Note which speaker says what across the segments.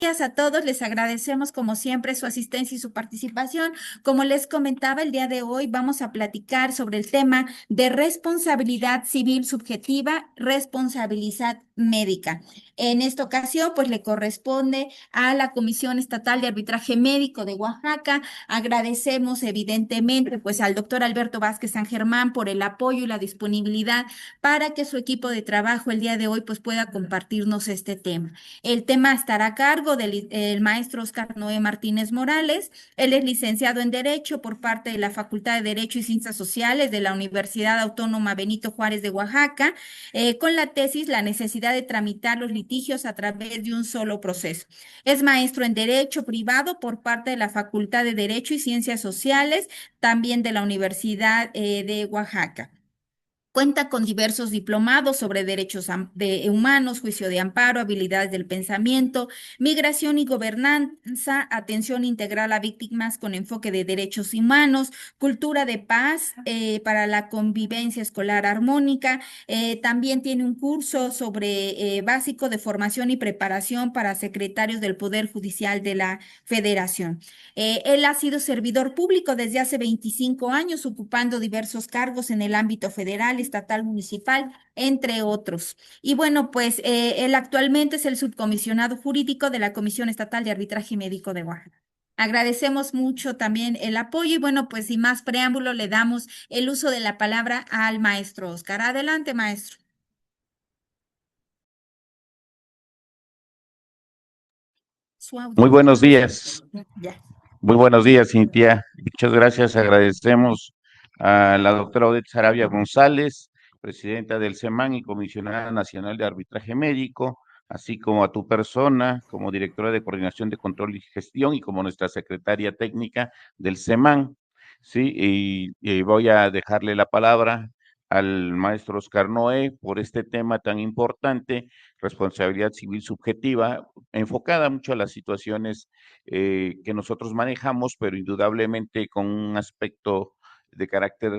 Speaker 1: Gracias a todos, les agradecemos como siempre su asistencia y su participación. Como les comentaba, el día de hoy vamos a platicar sobre el tema de responsabilidad civil subjetiva, responsabilidad médica. En esta ocasión, pues le corresponde a la Comisión Estatal de Arbitraje Médico de Oaxaca. Agradecemos evidentemente pues al doctor Alberto Vázquez San Germán por el apoyo y la disponibilidad para que su equipo de trabajo el día de hoy pues pueda compartirnos este tema. El tema estará a cargo del el maestro Oscar Noé Martínez Morales. Él es licenciado en Derecho por parte de la Facultad de Derecho y Ciencias Sociales de la Universidad Autónoma Benito Juárez de Oaxaca, con la tesis La necesidad de tramitar los litigios a través de un solo proceso. Es maestro en Derecho privado por parte de la Facultad de Derecho y Ciencias Sociales, también de la Universidad de Oaxaca. Cuenta con diversos diplomados sobre derechos humanos, juicio de amparo, habilidades del pensamiento, migración y gobernanza, atención integral a víctimas con enfoque de derechos humanos, cultura de paz para la convivencia escolar armónica. También tiene un curso sobre básico de formación y preparación para secretarios del Poder Judicial de la Federación. Él ha sido servidor público desde hace 25 años, ocupando diversos cargos en el ámbito federal, estatal, municipal, entre otros. Y bueno, pues él actualmente es el subcomisionado jurídico de la Comisión Estatal de Arbitraje Médico de Oaxaca. Agradecemos mucho también el apoyo y bueno, pues sin más preámbulo le damos el uso de la palabra al maestro Oscar. Adelante, maestro. Su
Speaker 2: Muy
Speaker 1: audio.
Speaker 2: buenos días,
Speaker 1: Ya.
Speaker 2: muy buenos días, Cintia. Muchas gracias. Agradecemos a la doctora Odette Sarabia González, presidenta del CEMAN y comisionada nacional de arbitraje médico, así como a tu persona como directora de coordinación de control y gestión y como nuestra secretaria técnica del CEMAN. Sí, y voy a dejarle la palabra al maestro Oscar Noé por este tema tan importante, responsabilidad civil subjetiva, enfocada mucho a las situaciones que nosotros manejamos, pero indudablemente con un aspecto de carácter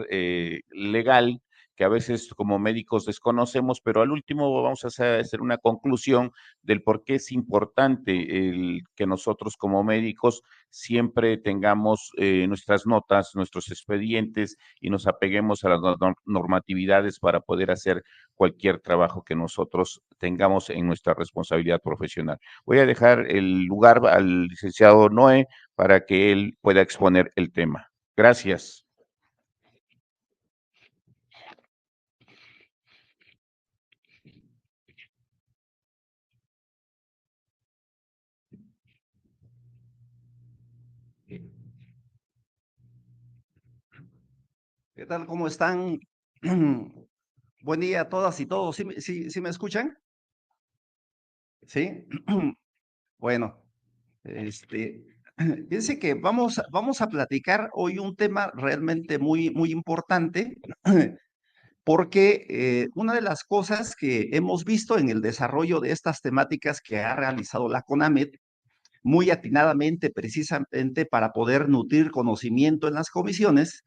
Speaker 2: legal que a veces como médicos desconocemos, pero al último vamos a hacer una conclusión del por qué es importante que nosotros como médicos siempre tengamos nuestras notas, nuestros expedientes y nos apeguemos a las normatividades para poder hacer cualquier trabajo que nosotros tengamos en nuestra responsabilidad profesional. Voy a dejar el lugar al licenciado Noé para que él pueda exponer el tema. Gracias.
Speaker 3: ¿Qué tal? ¿Cómo están? Buen día a todas y todos. ¿Sí me escuchan? ¿Sí? Bueno, este, fíjense que vamos a platicar hoy un tema realmente muy importante, porque una de las cosas que hemos visto en el desarrollo de estas temáticas que ha realizado la CONAMED, muy atinadamente, precisamente para poder nutrir conocimiento en las comisiones,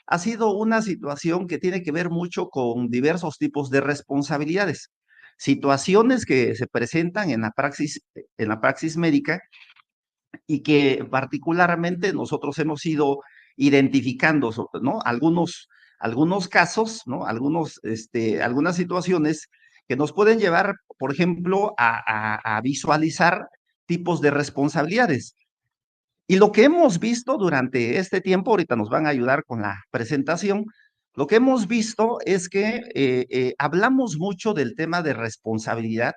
Speaker 3: ha sido una situación que tiene que ver mucho con diversos tipos de responsabilidades, situaciones que se presentan en la praxis médica y que particularmente nosotros hemos ido identificando, ¿no? Algunos casos, ¿no? Algunas situaciones que nos pueden llevar, por ejemplo, a visualizar tipos de responsabilidades. Y lo que hemos visto durante este tiempo, ahorita nos van a ayudar con la presentación, lo que hemos visto es que hablamos mucho del tema de responsabilidad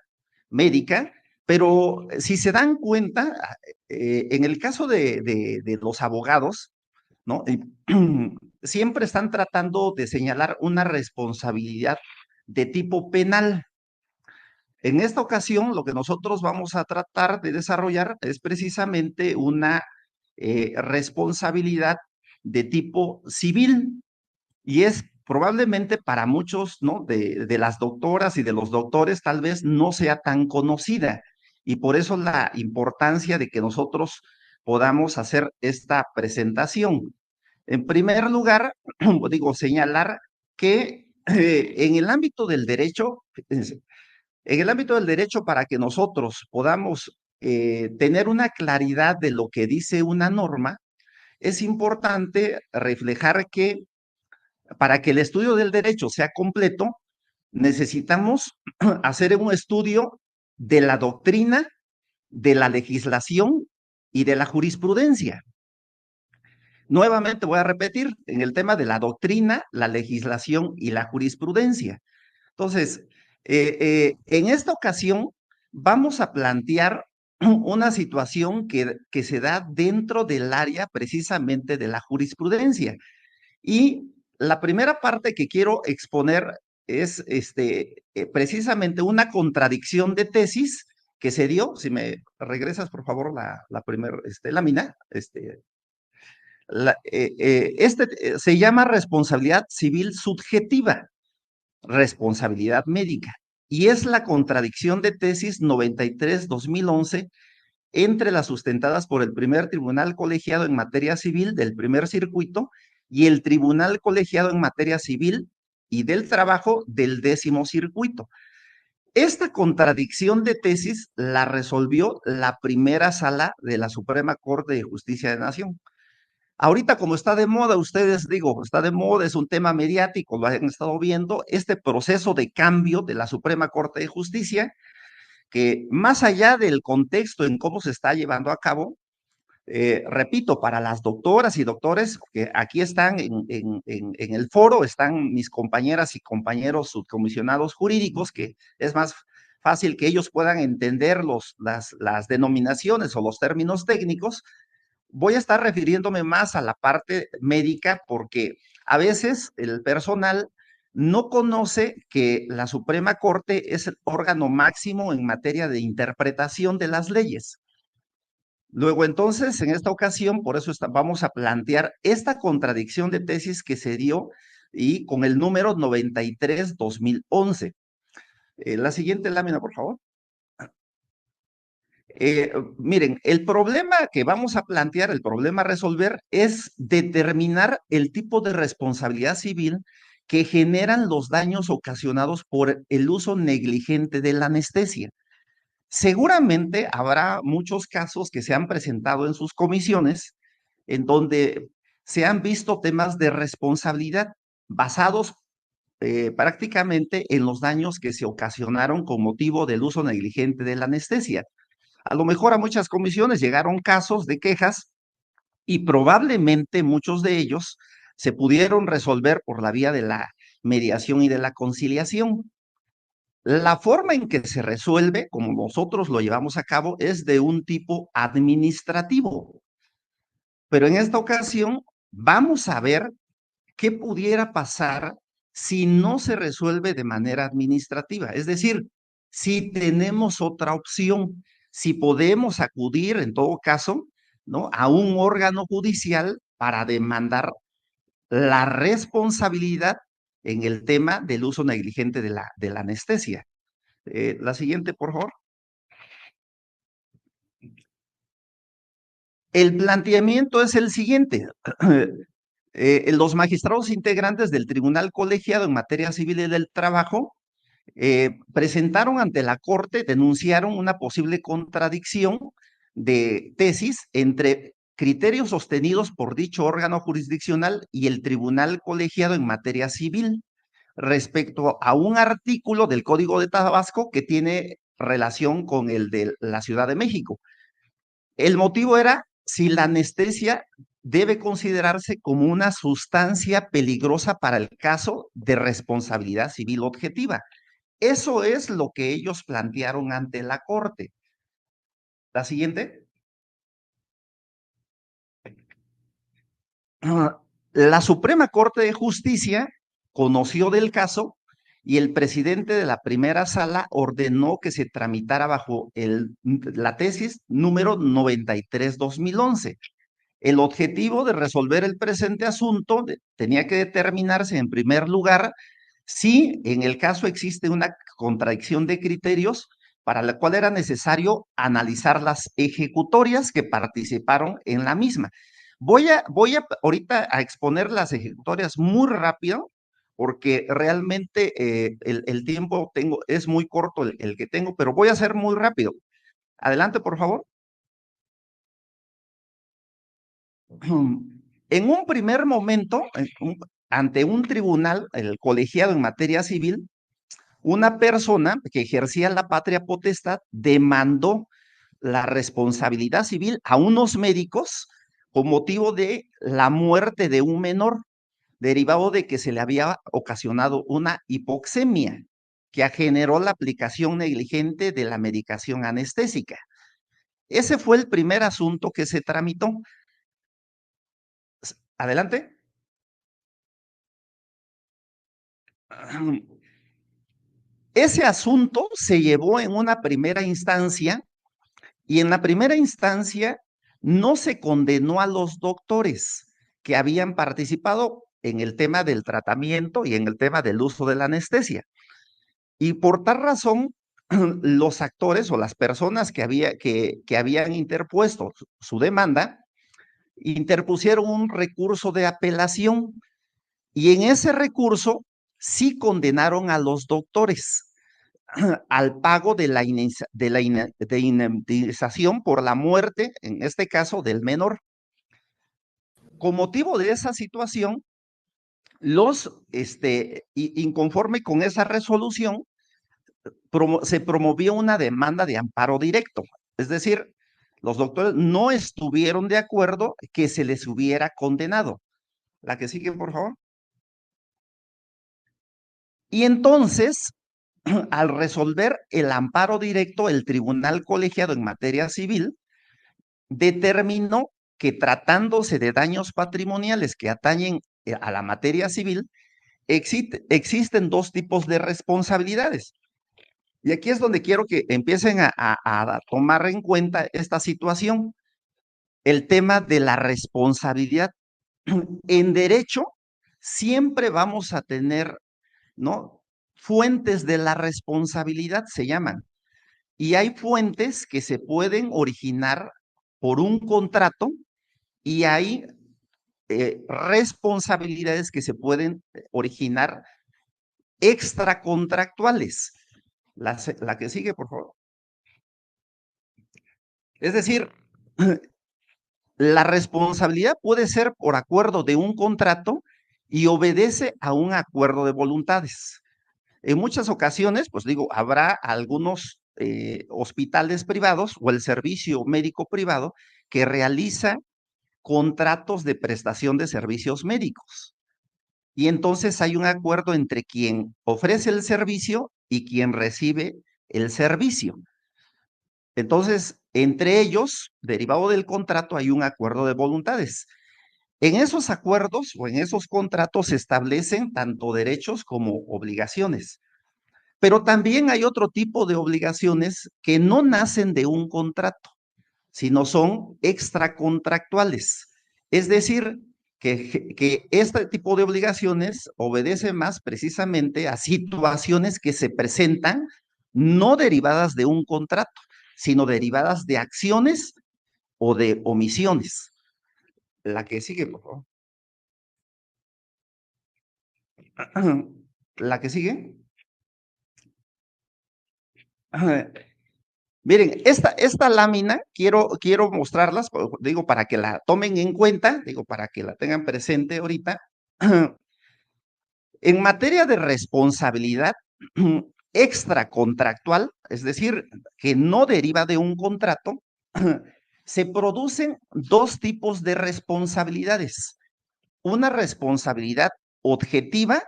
Speaker 3: médica, pero si se dan cuenta, en el caso de los abogados, ¿no? Siempre están tratando de señalar una responsabilidad de tipo penal. En esta ocasión, lo que nosotros vamos a tratar de desarrollar es precisamente una responsabilidad de tipo civil y es probablemente para muchos, ¿no? De las doctoras y de los doctores tal vez no sea tan conocida y por eso la importancia de que nosotros podamos hacer esta presentación. En primer lugar, digo, señalar que en el ámbito del derecho, fíjense, en el ámbito del derecho, para que nosotros podamos tener una claridad de lo que dice una norma, es importante reflejar que para que el estudio del derecho sea completo, necesitamos hacer un estudio de la doctrina, de la legislación y de la jurisprudencia. Nuevamente voy a repetir en el tema de la doctrina, la legislación y la jurisprudencia. Entonces, en esta ocasión vamos a plantear una situación que se da dentro del área precisamente de la jurisprudencia. Y la primera parte que quiero exponer es precisamente una contradicción de tesis que se dio. Si me regresas, por favor, la primera lámina. Se llama responsabilidad civil subjetiva, responsabilidad médica, y es la contradicción de tesis 93-2011 entre las sustentadas por el primer tribunal colegiado en materia civil del primer circuito y el tribunal colegiado en materia civil y del trabajo del 10º circuito. Esta contradicción de tesis la resolvió la primera sala de la Suprema Corte de Justicia de la Nación. Ahorita, como está de moda, ustedes digo, está de moda, es un tema mediático, lo han estado viendo, este proceso de cambio de la Suprema Corte de Justicia, que más allá del contexto en cómo se está llevando a cabo, repito, para las doctoras y doctores que aquí están en el foro, están mis compañeras y compañeros subcomisionados jurídicos, que es más fácil que ellos puedan entender las denominaciones o los términos técnicos. Voy a estar refiriéndome más a la parte médica porque a veces el personal no conoce que la Suprema Corte es el órgano máximo en materia de interpretación de las leyes. Luego, entonces, en esta ocasión, por eso vamos a plantear esta contradicción de tesis que se dio y con el número 93-2011. La siguiente lámina, por favor. Miren, el problema que vamos a plantear, el problema a resolver, es determinar el tipo de responsabilidad civil que generan los daños ocasionados por el uso negligente de la anestesia. Seguramente habrá muchos casos que se han presentado en sus comisiones en donde se han visto temas de responsabilidad basados prácticamente en los daños que se ocasionaron con motivo del uso negligente de la anestesia. A lo mejor a muchas comisiones llegaron casos de quejas y probablemente muchos de ellos se pudieron resolver por la vía de la mediación y de la conciliación. La forma en que se resuelve, como nosotros lo llevamos a cabo, es de un tipo administrativo. Pero en esta ocasión vamos a ver qué pudiera pasar si no se resuelve de manera administrativa. Es decir, si tenemos otra opción, si podemos acudir en todo caso, ¿no?, a un órgano judicial para demandar la responsabilidad en el tema del uso negligente de la anestesia. La siguiente, por favor. El planteamiento es el siguiente. Los magistrados integrantes del Tribunal Colegiado en Materia Civil y del Trabajo presentaron ante la Corte, denunciaron una posible contradicción de tesis entre criterios sostenidos por dicho órgano jurisdiccional y el Tribunal Colegiado en Materia Civil respecto a un artículo del Código de Tabasco que tiene relación con el de la Ciudad de México. El motivo era si la anestesia debe considerarse como una sustancia peligrosa para el caso de responsabilidad civil objetiva. Eso es lo que ellos plantearon ante la Corte. La siguiente. La Suprema Corte de Justicia conoció del caso y el presidente de la primera sala ordenó que se tramitara bajo la tesis número 93-2011. El objetivo de resolver el presente asunto tenía que determinarse en primer lugar si en el caso existe una contradicción de criterios para la cual era necesario analizar las ejecutorias que participaron en la misma. Voy a ahorita a exponer las ejecutorias muy rápido porque realmente el tiempo es muy corto el que tengo, pero voy a hacer muy rápido. Adelante, por favor. En un primer momento, ante un tribunal, el colegiado en materia civil, una persona que ejercía la patria potestad demandó la responsabilidad civil a unos médicos con motivo de la muerte de un menor, derivado de que se le había ocasionado una hipoxemia que generó la aplicación negligente de la medicación anestésica. Ese fue el primer asunto que se tramitó. Adelante. Ese asunto se llevó en una primera instancia y en la primera instancia no se condenó a los doctores que habían participado en el tema del tratamiento y en el tema del uso de la anestesia. Y por tal razón, los actores o las personas que habían interpuesto su demanda, interpusieron un recurso de apelación y en ese recurso sí condenaron a los doctores al pago de la indemnización por la muerte, en este caso del menor. Con motivo de esa situación, inconforme con esa resolución, se promovió una demanda de amparo directo. Es decir, los doctores no estuvieron de acuerdo que se les hubiera condenado. La que sigue, por favor. Y entonces, al resolver el amparo directo, el tribunal colegiado en materia civil determinó que tratándose de daños patrimoniales que atañen a la materia civil, existen dos tipos de responsabilidades. Y aquí es donde quiero que empiecen a tomar en cuenta esta situación, el tema de la responsabilidad. En derecho siempre vamos a tener, ¿no? Fuentes de la responsabilidad se llaman. Y hay fuentes que se pueden originar por un contrato y hay responsabilidades que se pueden originar extracontractuales. La que sigue, por favor. Es decir, la responsabilidad puede ser por acuerdo de un contrato y obedece a un acuerdo de voluntades. En muchas ocasiones, pues digo, habrá algunos hospitales privados o el servicio médico privado que realiza contratos de prestación de servicios médicos. Y entonces hay un acuerdo entre quien ofrece el servicio y quien recibe el servicio. Entonces, entre ellos, derivado del contrato, hay un acuerdo de voluntades. En esos acuerdos o en esos contratos se establecen tanto derechos como obligaciones. Pero también hay otro tipo de obligaciones que no nacen de un contrato, sino son extracontractuales. Es decir, que este tipo de obligaciones obedece más precisamente a situaciones que se presentan no derivadas de un contrato, sino derivadas de acciones o de omisiones. La que sigue, por favor. La que sigue. Miren, esta lámina quiero mostrarlas, digo, para que la tomen en cuenta, digo, para que la tengan presente ahorita. En materia de responsabilidad extracontractual, es decir, que no deriva de un contrato, se producen dos tipos de responsabilidades. Una responsabilidad objetiva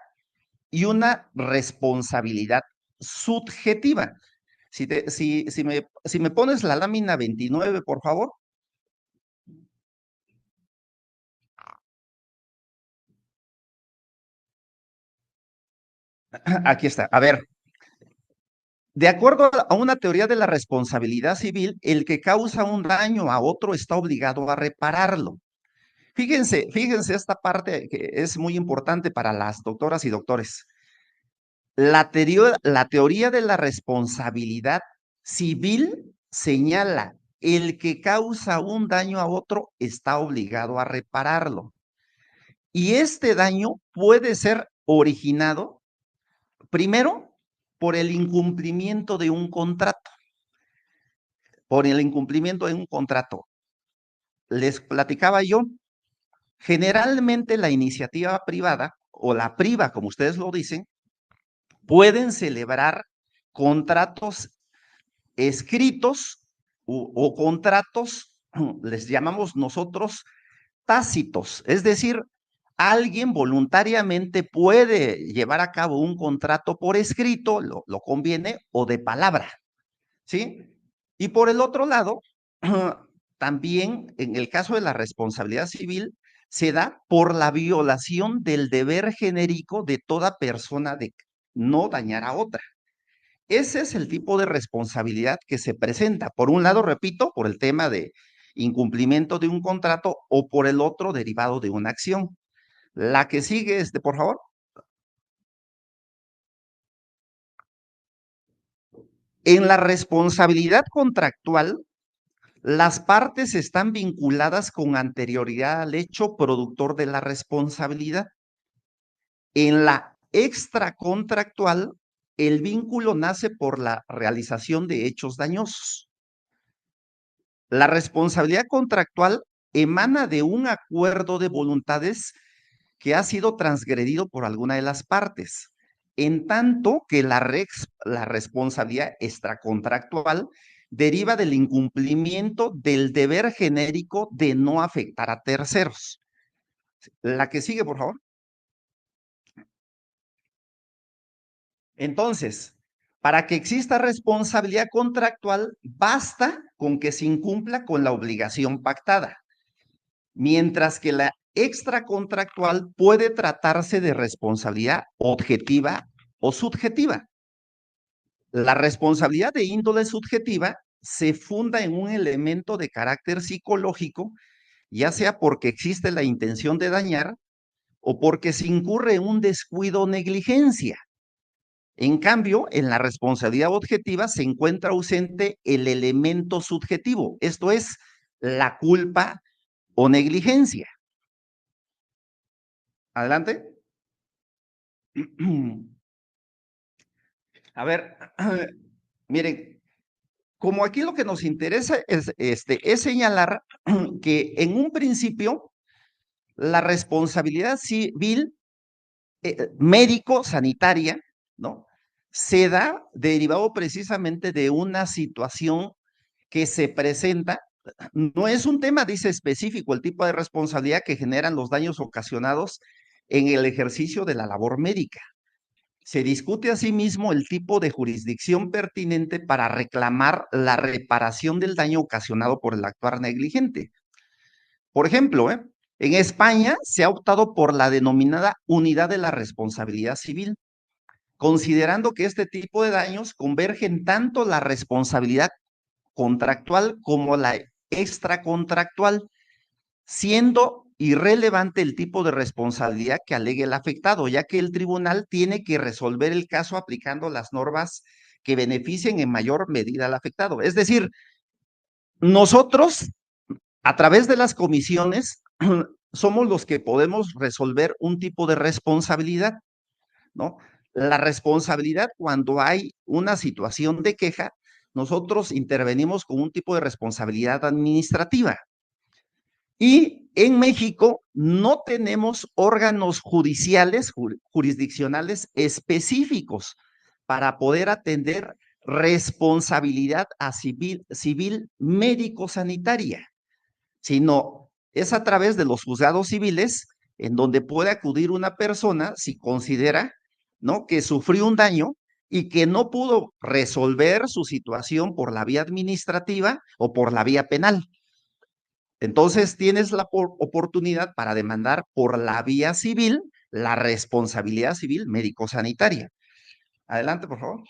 Speaker 3: y una responsabilidad subjetiva. Si me pones la lámina 29, por favor. Aquí está. A ver, de acuerdo a una teoría de la responsabilidad civil, el que causa un daño a otro está obligado a repararlo. Fíjense esta parte que es muy importante para las doctoras y doctores. La teoría de la responsabilidad civil señala, el que causa un daño a otro está obligado a repararlo. Y este daño puede ser originado, primero, por el incumplimiento de un contrato. por el incumplimiento de un contrato. Les platicaba yo, generalmente la iniciativa privada o la priva, como ustedes lo dicen, pueden celebrar contratos escritos o contratos, les llamamos nosotros tácitos, es decir, alguien voluntariamente puede llevar a cabo un contrato por escrito, lo conviene, o de palabra, ¿sí? Y por el otro lado, también en el caso de la responsabilidad civil, se da por la violación del deber genérico de toda persona de no dañar a otra. Ese es el tipo de responsabilidad que se presenta. Por un lado, repito, por el tema de incumplimiento de un contrato o por el otro derivado de una acción. La que sigue, por favor. En la responsabilidad contractual, las partes están vinculadas con anterioridad al hecho productor de la responsabilidad. En la extracontractual, el vínculo nace por la realización de hechos dañosos. La responsabilidad contractual emana de un acuerdo de voluntades que ha sido transgredido por alguna de las partes, en tanto que la responsabilidad extracontractual deriva del incumplimiento del deber genérico de no afectar a terceros. La que sigue, por favor. Entonces, para que exista responsabilidad contractual, basta con que se incumpla con la obligación pactada, mientras que la extracontractual puede tratarse de responsabilidad objetiva o subjetiva. La responsabilidad de índole subjetiva se funda en un elemento de carácter psicológico, ya sea porque existe la intención de dañar o porque se incurre en un descuido o negligencia. En cambio, en la responsabilidad objetiva se encuentra ausente el elemento subjetivo, esto es, la culpa o negligencia. Adelante. A ver, miren, como aquí lo que nos interesa es señalar que en un principio la responsabilidad civil médico-sanitaria, ¿no? Se da derivado precisamente de una situación que se presenta, no es un tema, dice específico, el tipo de responsabilidad que generan los daños ocasionados en el ejercicio de la labor médica. Se discute asimismo el tipo de jurisdicción pertinente para reclamar la reparación del daño ocasionado por el actuar negligente. Por ejemplo, en España se ha optado por la denominada unidad de la responsabilidad civil, considerando que este tipo de daños convergen tanto la responsabilidad contractual como la extracontractual, siendo irrelevante el tipo de responsabilidad que alegue el afectado, ya que el tribunal tiene que resolver el caso aplicando las normas que beneficien en mayor medida al afectado. Es decir, nosotros, a través de las comisiones, somos los que podemos resolver un tipo de responsabilidad, ¿no? La responsabilidad cuando hay una situación de queja, nosotros intervenimos con un tipo de responsabilidad administrativa. Y en México no tenemos órganos judiciales, jurisdiccionales específicos para poder atender responsabilidad a civil médico-sanitaria, sino es a través de los juzgados civiles en donde puede acudir una persona si considera, ¿no?, que sufrió un daño y que no pudo resolver su situación por la vía administrativa o por la vía penal. Entonces tienes la oportunidad para demandar por la vía civil la responsabilidad civil médico-sanitaria. Adelante, por favor.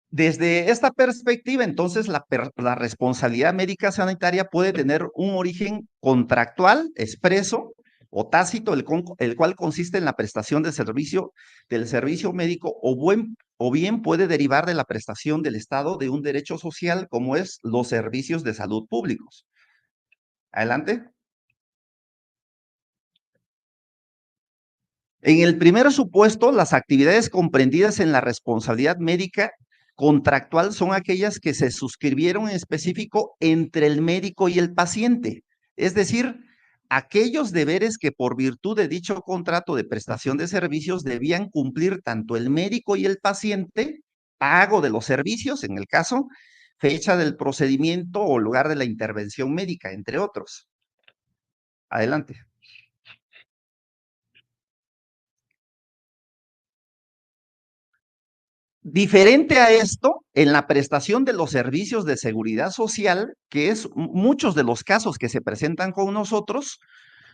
Speaker 3: Desde esta perspectiva, entonces, la responsabilidad médica sanitaria puede tener un origen contractual, expreso o tácito, el cual consiste en la prestación del servicio médico o bien puede derivar de la prestación del Estado de un derecho social como es los servicios de salud públicos. Adelante. En el primer supuesto, las actividades comprendidas en la responsabilidad médica contractual son aquellas que se suscribieron en específico entre el médico y el paciente. Es decir, aquellos deberes que por virtud de dicho contrato de prestación de servicios debían cumplir tanto el médico y el paciente, pago de los servicios, en el caso, fecha del procedimiento o lugar de la intervención médica, entre otros. Adelante. Diferente a esto, en la prestación de los servicios de seguridad social, que es muchos de los casos que se presentan con nosotros,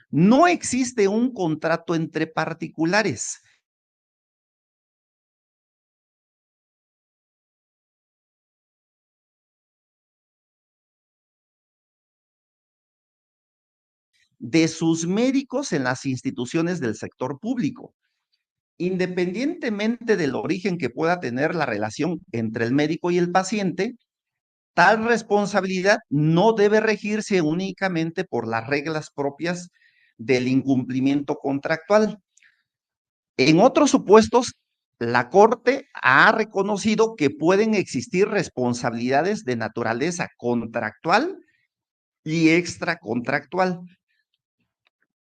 Speaker 3: no existe un contrato entre particulares. De sus médicos en las instituciones del sector público. Independientemente del origen que pueda tener la relación entre el médico y el paciente, tal responsabilidad no debe regirse únicamente por las reglas propias del incumplimiento contractual. En otros supuestos, la Corte ha reconocido que pueden existir responsabilidades de naturaleza contractual y extracontractual.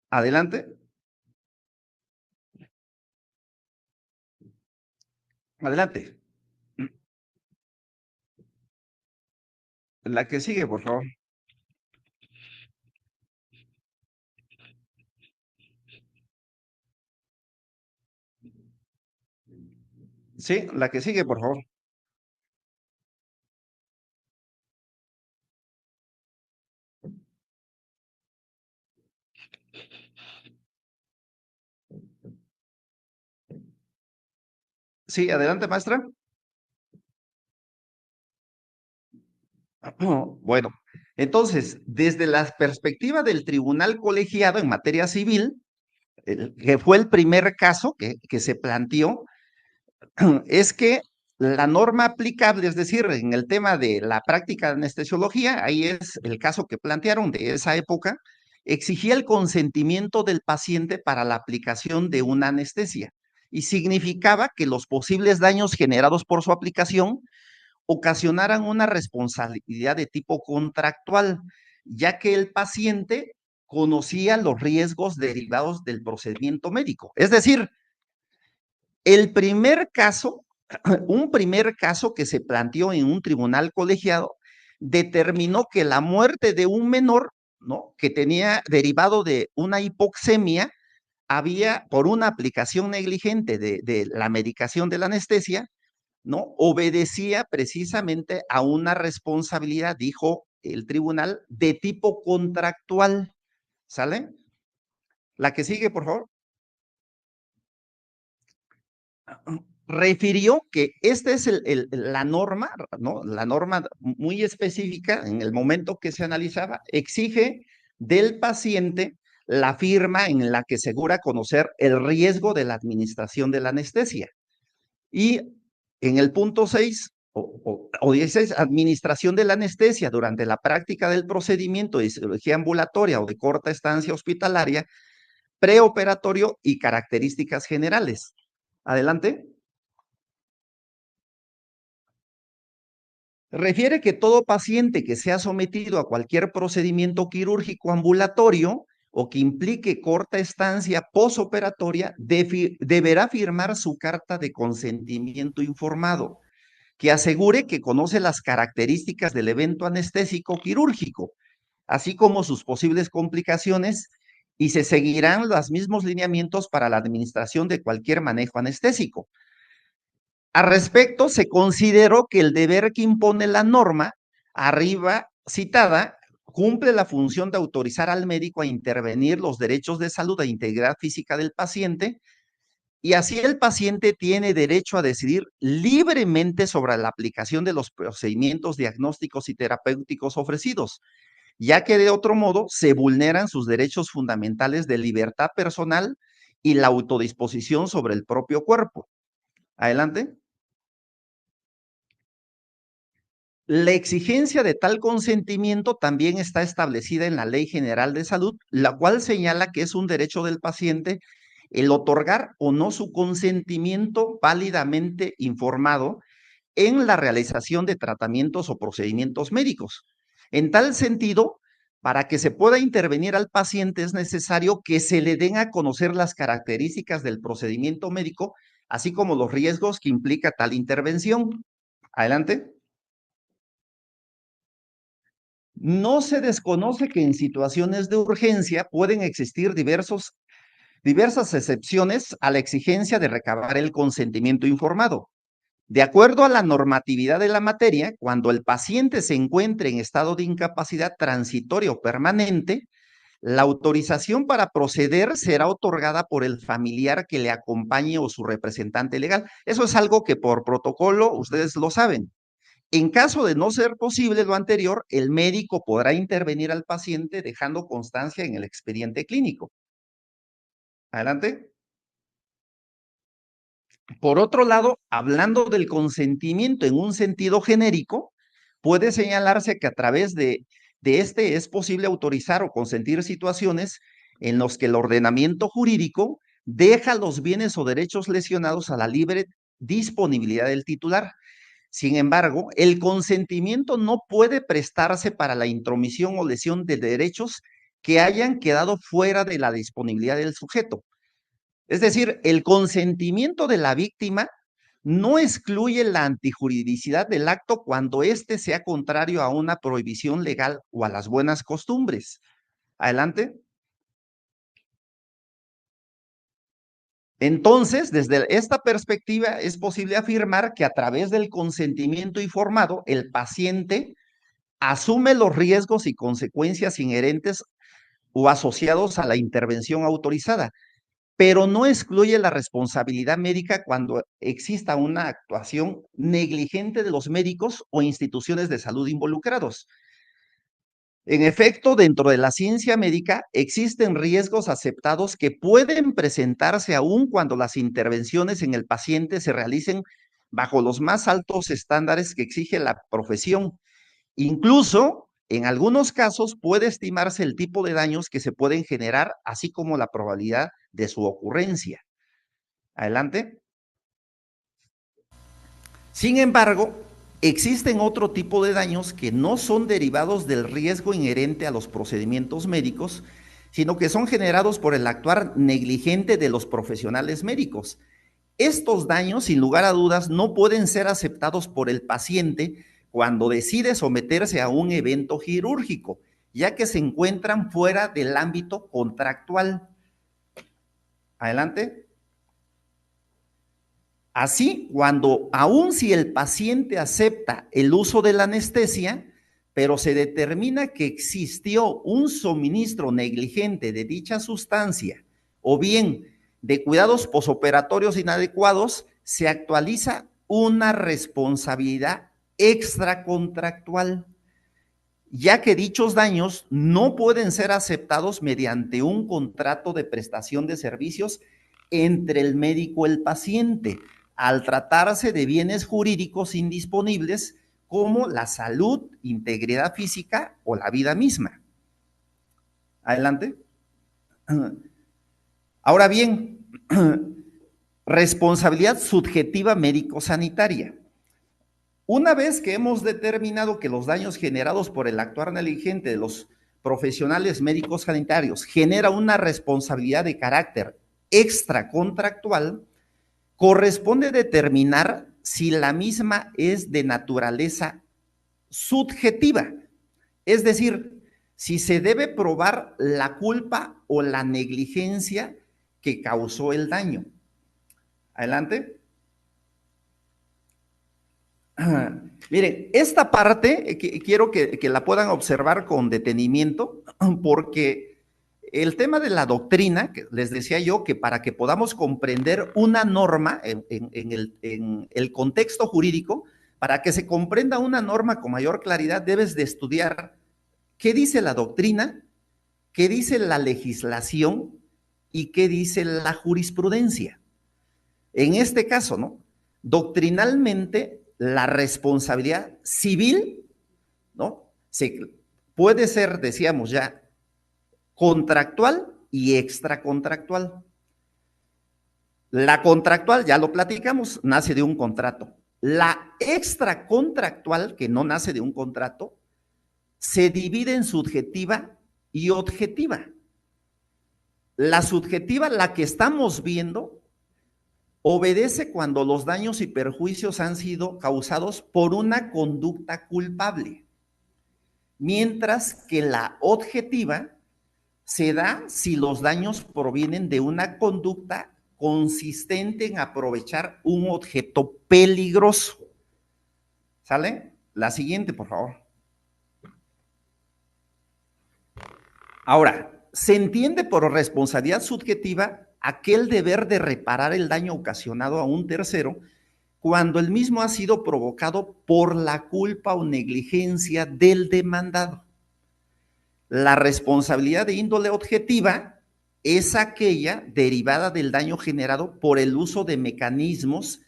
Speaker 3: Adelante. Adelante. La que sigue, por favor. Sí, la que sigue, por favor. Sí, adelante, maestra. Bueno, entonces, desde la perspectiva del tribunal colegiado en materia civil, que fue el primer caso que se planteó, es que la norma aplicable, es decir, en el tema de la práctica de anestesiología, ahí es el caso que plantearon de esa época, exigía el consentimiento del paciente para la aplicación de una anestesia y significaba que los posibles daños generados por su aplicación ocasionaran una responsabilidad de tipo contractual, ya que el paciente conocía los riesgos derivados del procedimiento médico. Es decir, el primer caso, un primer caso que se planteó en un tribunal colegiado, determinó que la muerte de un menor, ¿no?, que tenía derivado de una hipoxemia, había, por una aplicación negligente de la medicación de la anestesia, ¿no?, obedecía precisamente a una responsabilidad, dijo el tribunal, de tipo contractual. ¿Sale? La que sigue, por favor. Refirió que esta es la norma, ¿no?, la norma muy específica en el momento que se analizaba, exige del paciente la firma en la que asegura conocer el riesgo de la administración de la anestesia. Y en el punto 6 o 16, administración de la anestesia durante la práctica del procedimiento de cirugía ambulatoria o de corta estancia hospitalaria, preoperatorio y características generales. Adelante. Refiere que todo paciente que sea sometido a cualquier procedimiento quirúrgico ambulatorio o que implique corta estancia posoperatoria deberá firmar su carta de consentimiento informado, que asegure que conoce las características del evento anestésico quirúrgico, así como sus posibles complicaciones, y se seguirán los mismos lineamientos para la administración de cualquier manejo anestésico. Al respecto, se consideró que el deber que impone la norma arriba citada cumple la función de autorizar al médico a intervenir los derechos de salud e integridad física del paciente, y así el paciente tiene derecho a decidir libremente sobre la aplicación de los procedimientos diagnósticos y terapéuticos ofrecidos, ya que de otro modo se vulneran sus derechos fundamentales de libertad personal y la autodisposición sobre el propio cuerpo. Adelante. La exigencia de tal consentimiento también está establecida en la Ley General de Salud, la cual señala que es un derecho del paciente el otorgar o no su consentimiento válidamente informado en la realización de tratamientos o procedimientos médicos. En tal sentido, para que se pueda intervenir al paciente es necesario que se le den a conocer las características del procedimiento médico, así como los riesgos que implica tal intervención. Adelante. No se desconoce que en situaciones de urgencia pueden existir diversas excepciones a la exigencia de recabar el consentimiento informado. De acuerdo a la normatividad de la materia, cuando el paciente se encuentre en estado de incapacidad transitoria o permanente, la autorización para proceder será otorgada por el familiar que le acompañe o su representante legal. Eso es algo que por protocolo ustedes lo saben. En caso de no ser posible lo anterior, el médico podrá intervenir al paciente dejando constancia en el expediente clínico. Adelante. Por otro lado, hablando del consentimiento en un sentido genérico, puede señalarse que a través de este es posible autorizar o consentir situaciones en las que el ordenamiento jurídico deja los bienes o derechos lesionados a la libre disponibilidad del titular. Sin embargo, el consentimiento no puede prestarse para la intromisión o lesión de derechos que hayan quedado fuera de la disponibilidad del sujeto. Es decir, el consentimiento de la víctima no excluye la antijuridicidad del acto cuando éste sea contrario a una prohibición legal o a las buenas costumbres. Adelante. Entonces, desde esta perspectiva, es posible afirmar que a través del consentimiento informado, el paciente asume los riesgos y consecuencias inherentes o asociados a la intervención autorizada, pero no excluye la responsabilidad médica cuando exista una actuación negligente de los médicos o instituciones de salud involucrados. En efecto, dentro de la ciencia médica existen riesgos aceptados que pueden presentarse aún cuando las intervenciones en el paciente se realicen bajo los más altos estándares que exige la profesión. Incluso, en algunos casos, puede estimarse el tipo de daños que se pueden generar, así como la probabilidad de su ocurrencia. Adelante. Sin embargo, existen otro tipo de daños que no son derivados del riesgo inherente a los procedimientos médicos, sino que son generados por el actuar negligente de los profesionales médicos. Estos daños, sin lugar a dudas, no pueden ser aceptados por el paciente cuando decide someterse a un evento quirúrgico, ya que se encuentran fuera del ámbito contractual. Adelante. Así, aun si el paciente acepta el uso de la anestesia, pero se determina que existió un suministro negligente de dicha sustancia o bien de cuidados posoperatorios inadecuados, se actualiza una responsabilidad extracontractual, ya que dichos daños no pueden ser aceptados mediante un contrato de prestación de servicios entre el médico y el paciente, al tratarse de bienes jurídicos indisponibles como la salud, integridad física o la vida misma. Adelante. Ahora bien, responsabilidad subjetiva médico-sanitaria. Una vez que hemos determinado que los daños generados por el actuar negligente de los profesionales médicos sanitarios genera una responsabilidad de carácter extracontractual, corresponde determinar si la misma es de naturaleza subjetiva, es decir, si se debe probar la culpa o la negligencia que causó el daño. Adelante. Miren, esta parte quiero que la puedan observar con detenimiento, porque el tema de la doctrina, que les decía yo que para que podamos comprender una norma en el contexto jurídico, para que se comprenda una norma con mayor claridad, debes de estudiar qué dice la doctrina, qué dice la legislación y qué dice la jurisprudencia. En este caso, ¿no? Doctrinalmente, la responsabilidad civil, ¿no? Puede ser, decíamos ya, contractual y extracontractual. La contractual, ya lo platicamos, nace de un contrato. La extracontractual, que no nace de un contrato, se divide en subjetiva y objetiva. La subjetiva, la que estamos viendo, obedece cuando los daños y perjuicios han sido causados por una conducta culpable, mientras que la objetiva se da si los daños provienen de una conducta consistente en aprovechar un objeto peligroso. ¿Sale? La siguiente, por favor. Ahora, se entiende por responsabilidad subjetiva aquel deber de reparar el daño ocasionado a un tercero cuando el mismo ha sido provocado por la culpa o negligencia del demandado. La responsabilidad de índole objetiva es aquella derivada del daño generado por el uso de mecanismos,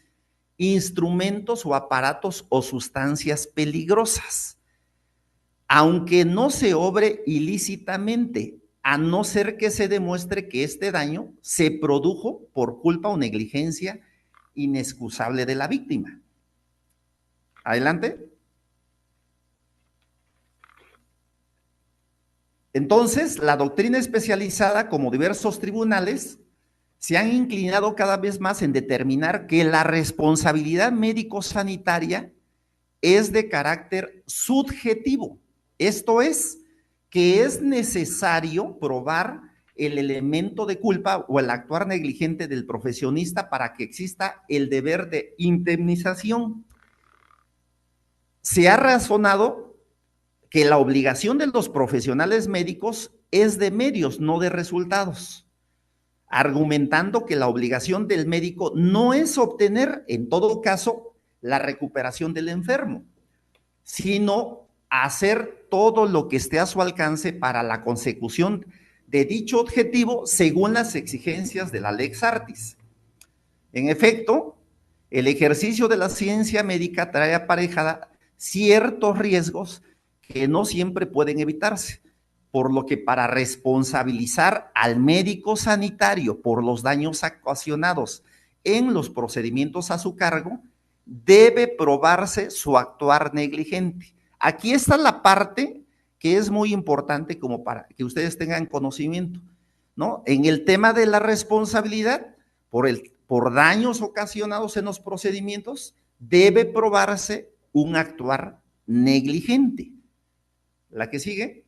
Speaker 3: instrumentos o aparatos o sustancias peligrosas, aunque no se obre ilícitamente, a no ser que se demuestre que este daño se produjo por culpa o negligencia inexcusable de la víctima. Adelante. Entonces, la doctrina especializada, como diversos tribunales, se han inclinado cada vez más en determinar que la responsabilidad médico-sanitaria es de carácter subjetivo. Esto es, que es necesario probar el elemento de culpa o el actuar negligente del profesionista para que exista el deber de indemnización. Se ha razonado que la obligación de los profesionales médicos es de medios, no de resultados, argumentando que la obligación del médico no es obtener, en todo caso, la recuperación del enfermo, sino hacer todo lo que esté a su alcance para la consecución de dicho objetivo según las exigencias de la Lex Artis. En efecto, el ejercicio de la ciencia médica trae aparejada ciertos riesgos que no siempre pueden evitarse, por lo que para responsabilizar al médico sanitario por los daños ocasionados en los procedimientos a su cargo, debe probarse su actuar negligente. Aquí está la parte que es muy importante como para que ustedes tengan conocimiento, ¿no? En el tema de la responsabilidad por daños ocasionados en los procedimientos, debe probarse un actuar negligente. La que sigue.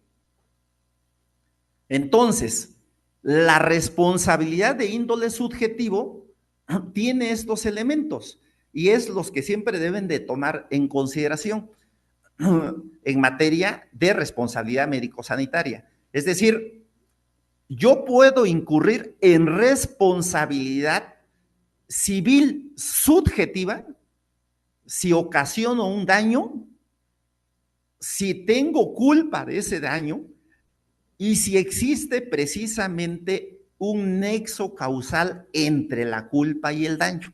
Speaker 3: Entonces, la responsabilidad de índole subjetivo tiene estos elementos y es los que siempre deben de tomar en consideración en materia de responsabilidad médico-sanitaria. Es decir, yo puedo incurrir en responsabilidad civil subjetiva si ocasiono un daño, si tengo culpa de ese daño y si existe precisamente un nexo causal entre la culpa y el daño.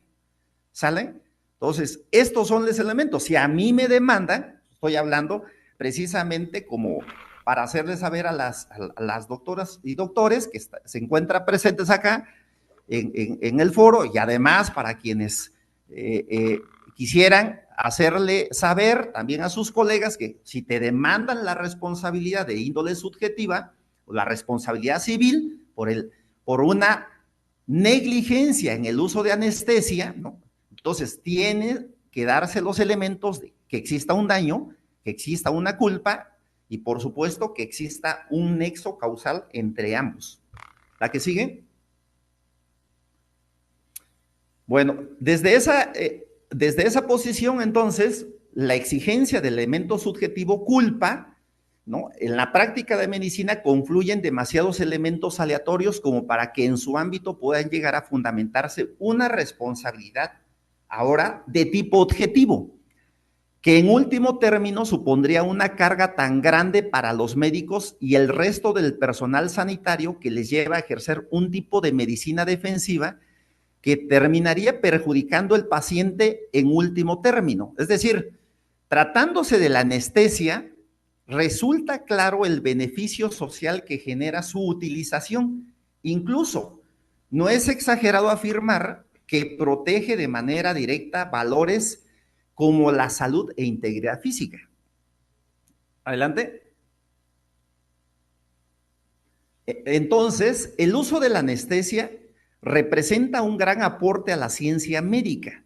Speaker 3: ¿Sale? Entonces, estos son los elementos. Si a mí me demandan, estoy hablando precisamente como para hacerles saber a las doctoras y doctores que se encuentran presentes acá en el foro y además para quienes quisieran hacerle saber también a sus colegas que si te demandan la responsabilidad de índole subjetiva o la responsabilidad civil por una negligencia en el uso de anestesia, ¿no? Entonces tiene que darse los elementos de que exista un daño, que exista una culpa y por supuesto que exista un nexo causal entre ambos. ¿La que sigue? Bueno, desde esa posición, entonces, la exigencia del elemento subjetivo culpa, ¿no? En la práctica de medicina confluyen demasiados elementos aleatorios como para que en su ámbito puedan llegar a fundamentarse una responsabilidad ahora de tipo objetivo, que en último término supondría una carga tan grande para los médicos y el resto del personal sanitario que les lleva a ejercer un tipo de medicina defensiva que terminaría perjudicando al paciente en último término. Es decir, tratándose de la anestesia, resulta claro el beneficio social que genera su utilización. Incluso, no es exagerado afirmar que protege de manera directa valores como la salud e integridad física. Adelante. Entonces, el uso de la anestesia representa un gran aporte a la ciencia médica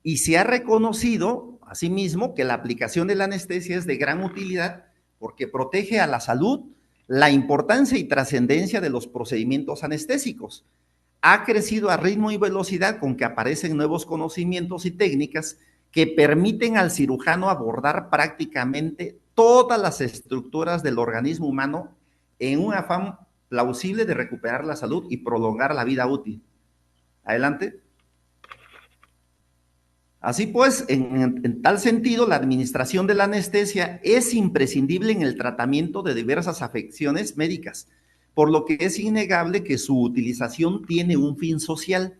Speaker 3: y se ha reconocido, asimismo, que la aplicación de la anestesia es de gran utilidad porque protege a la salud, la importancia y trascendencia de los procedimientos anestésicos. Ha crecido a ritmo y velocidad con que aparecen nuevos conocimientos y técnicas que permiten al cirujano abordar prácticamente todas las estructuras del organismo humano en un afán plausible de recuperar la salud y prolongar la vida útil. Adelante. Así pues, en tal sentido, la administración de la anestesia es imprescindible en el tratamiento de diversas afecciones médicas, por lo que es innegable que su utilización tiene un fin social.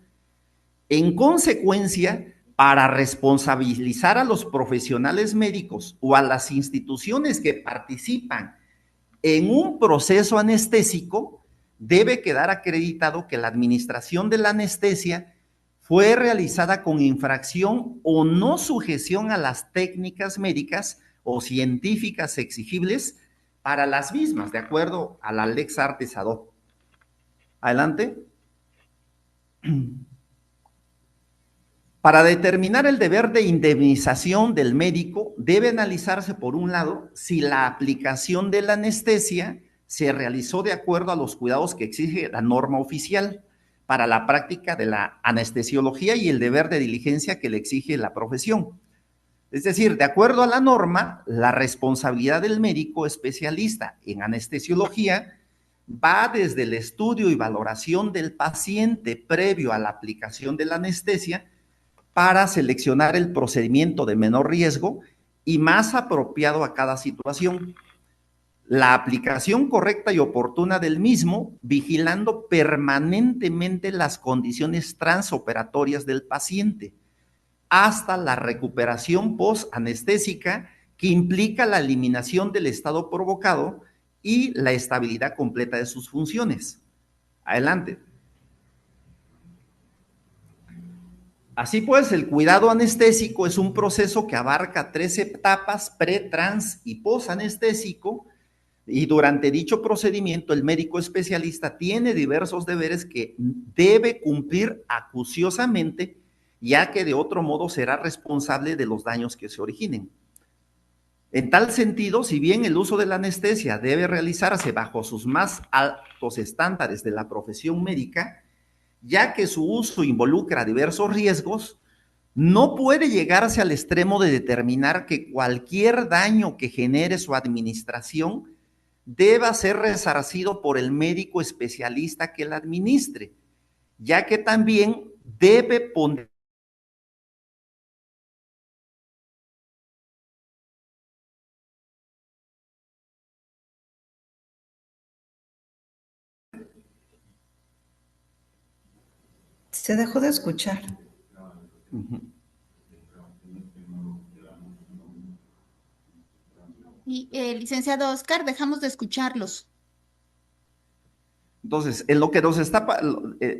Speaker 3: En consecuencia, para responsabilizar a los profesionales médicos o a las instituciones que participan en un proceso anestésico, debe quedar acreditado que la administración de la anestesia fue realizada con infracción o no sujeción a las técnicas médicas o científicas exigibles para las mismas, de acuerdo a la Lex Artis ad hoc. Adelante. Para determinar el deber de indemnización del médico, debe analizarse, por un lado, si la aplicación de la anestesia se realizó de acuerdo a los cuidados que exige la norma oficial para la práctica de la anestesiología y el deber de diligencia que le exige la profesión. Es decir, de acuerdo a la norma, la responsabilidad del médico especialista en anestesiología va desde el estudio y valoración del paciente previo a la aplicación de la anestesia para seleccionar el procedimiento de menor riesgo y más apropiado a cada situación. La aplicación correcta y oportuna del mismo, vigilando permanentemente las condiciones transoperatorias del paciente, hasta la recuperación post-anestésica, que implica la eliminación del estado provocado y la estabilidad completa de sus funciones. Adelante. Así pues, el cuidado anestésico es un proceso que abarca 3 etapas: pre, trans y posanestésico, y durante dicho procedimiento el médico especialista tiene diversos deberes que debe cumplir acuciosamente, ya que de otro modo será responsable de los daños que se originen. En tal sentido, si bien el uso de la anestesia debe realizarse bajo sus más altos estándares de la profesión médica, ya que su uso involucra diversos riesgos, no puede llegarse al extremo de determinar que cualquier daño que genere su administración deba ser resarcido por el médico especialista que la administre, ya que también debe poner
Speaker 4: Se dejó de escuchar.
Speaker 1: Y licenciado Oscar, dejamos de escucharlos.
Speaker 3: Entonces, en lo que nos está,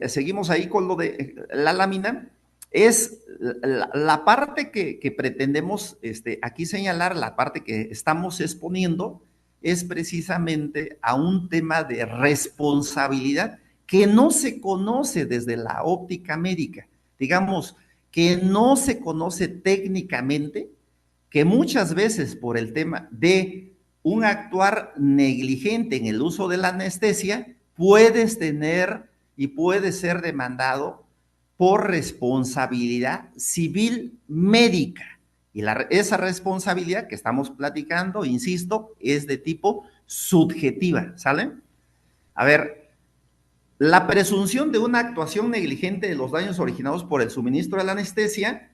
Speaker 3: seguimos ahí con lo de la lámina, es la parte que pretendemos aquí señalar, la parte que estamos exponiendo, es precisamente a un tema de responsabilidad que no se conoce desde la óptica médica, digamos, que no se conoce técnicamente, que muchas veces por el tema de un actuar negligente en el uso de la anestesia, puedes tener y puedes ser demandado por responsabilidad civil médica. Y esa responsabilidad que estamos platicando, insisto, es de tipo subjetiva, ¿sale? A ver, la presunción de una actuación negligente de los daños originados por el suministro de la anestesia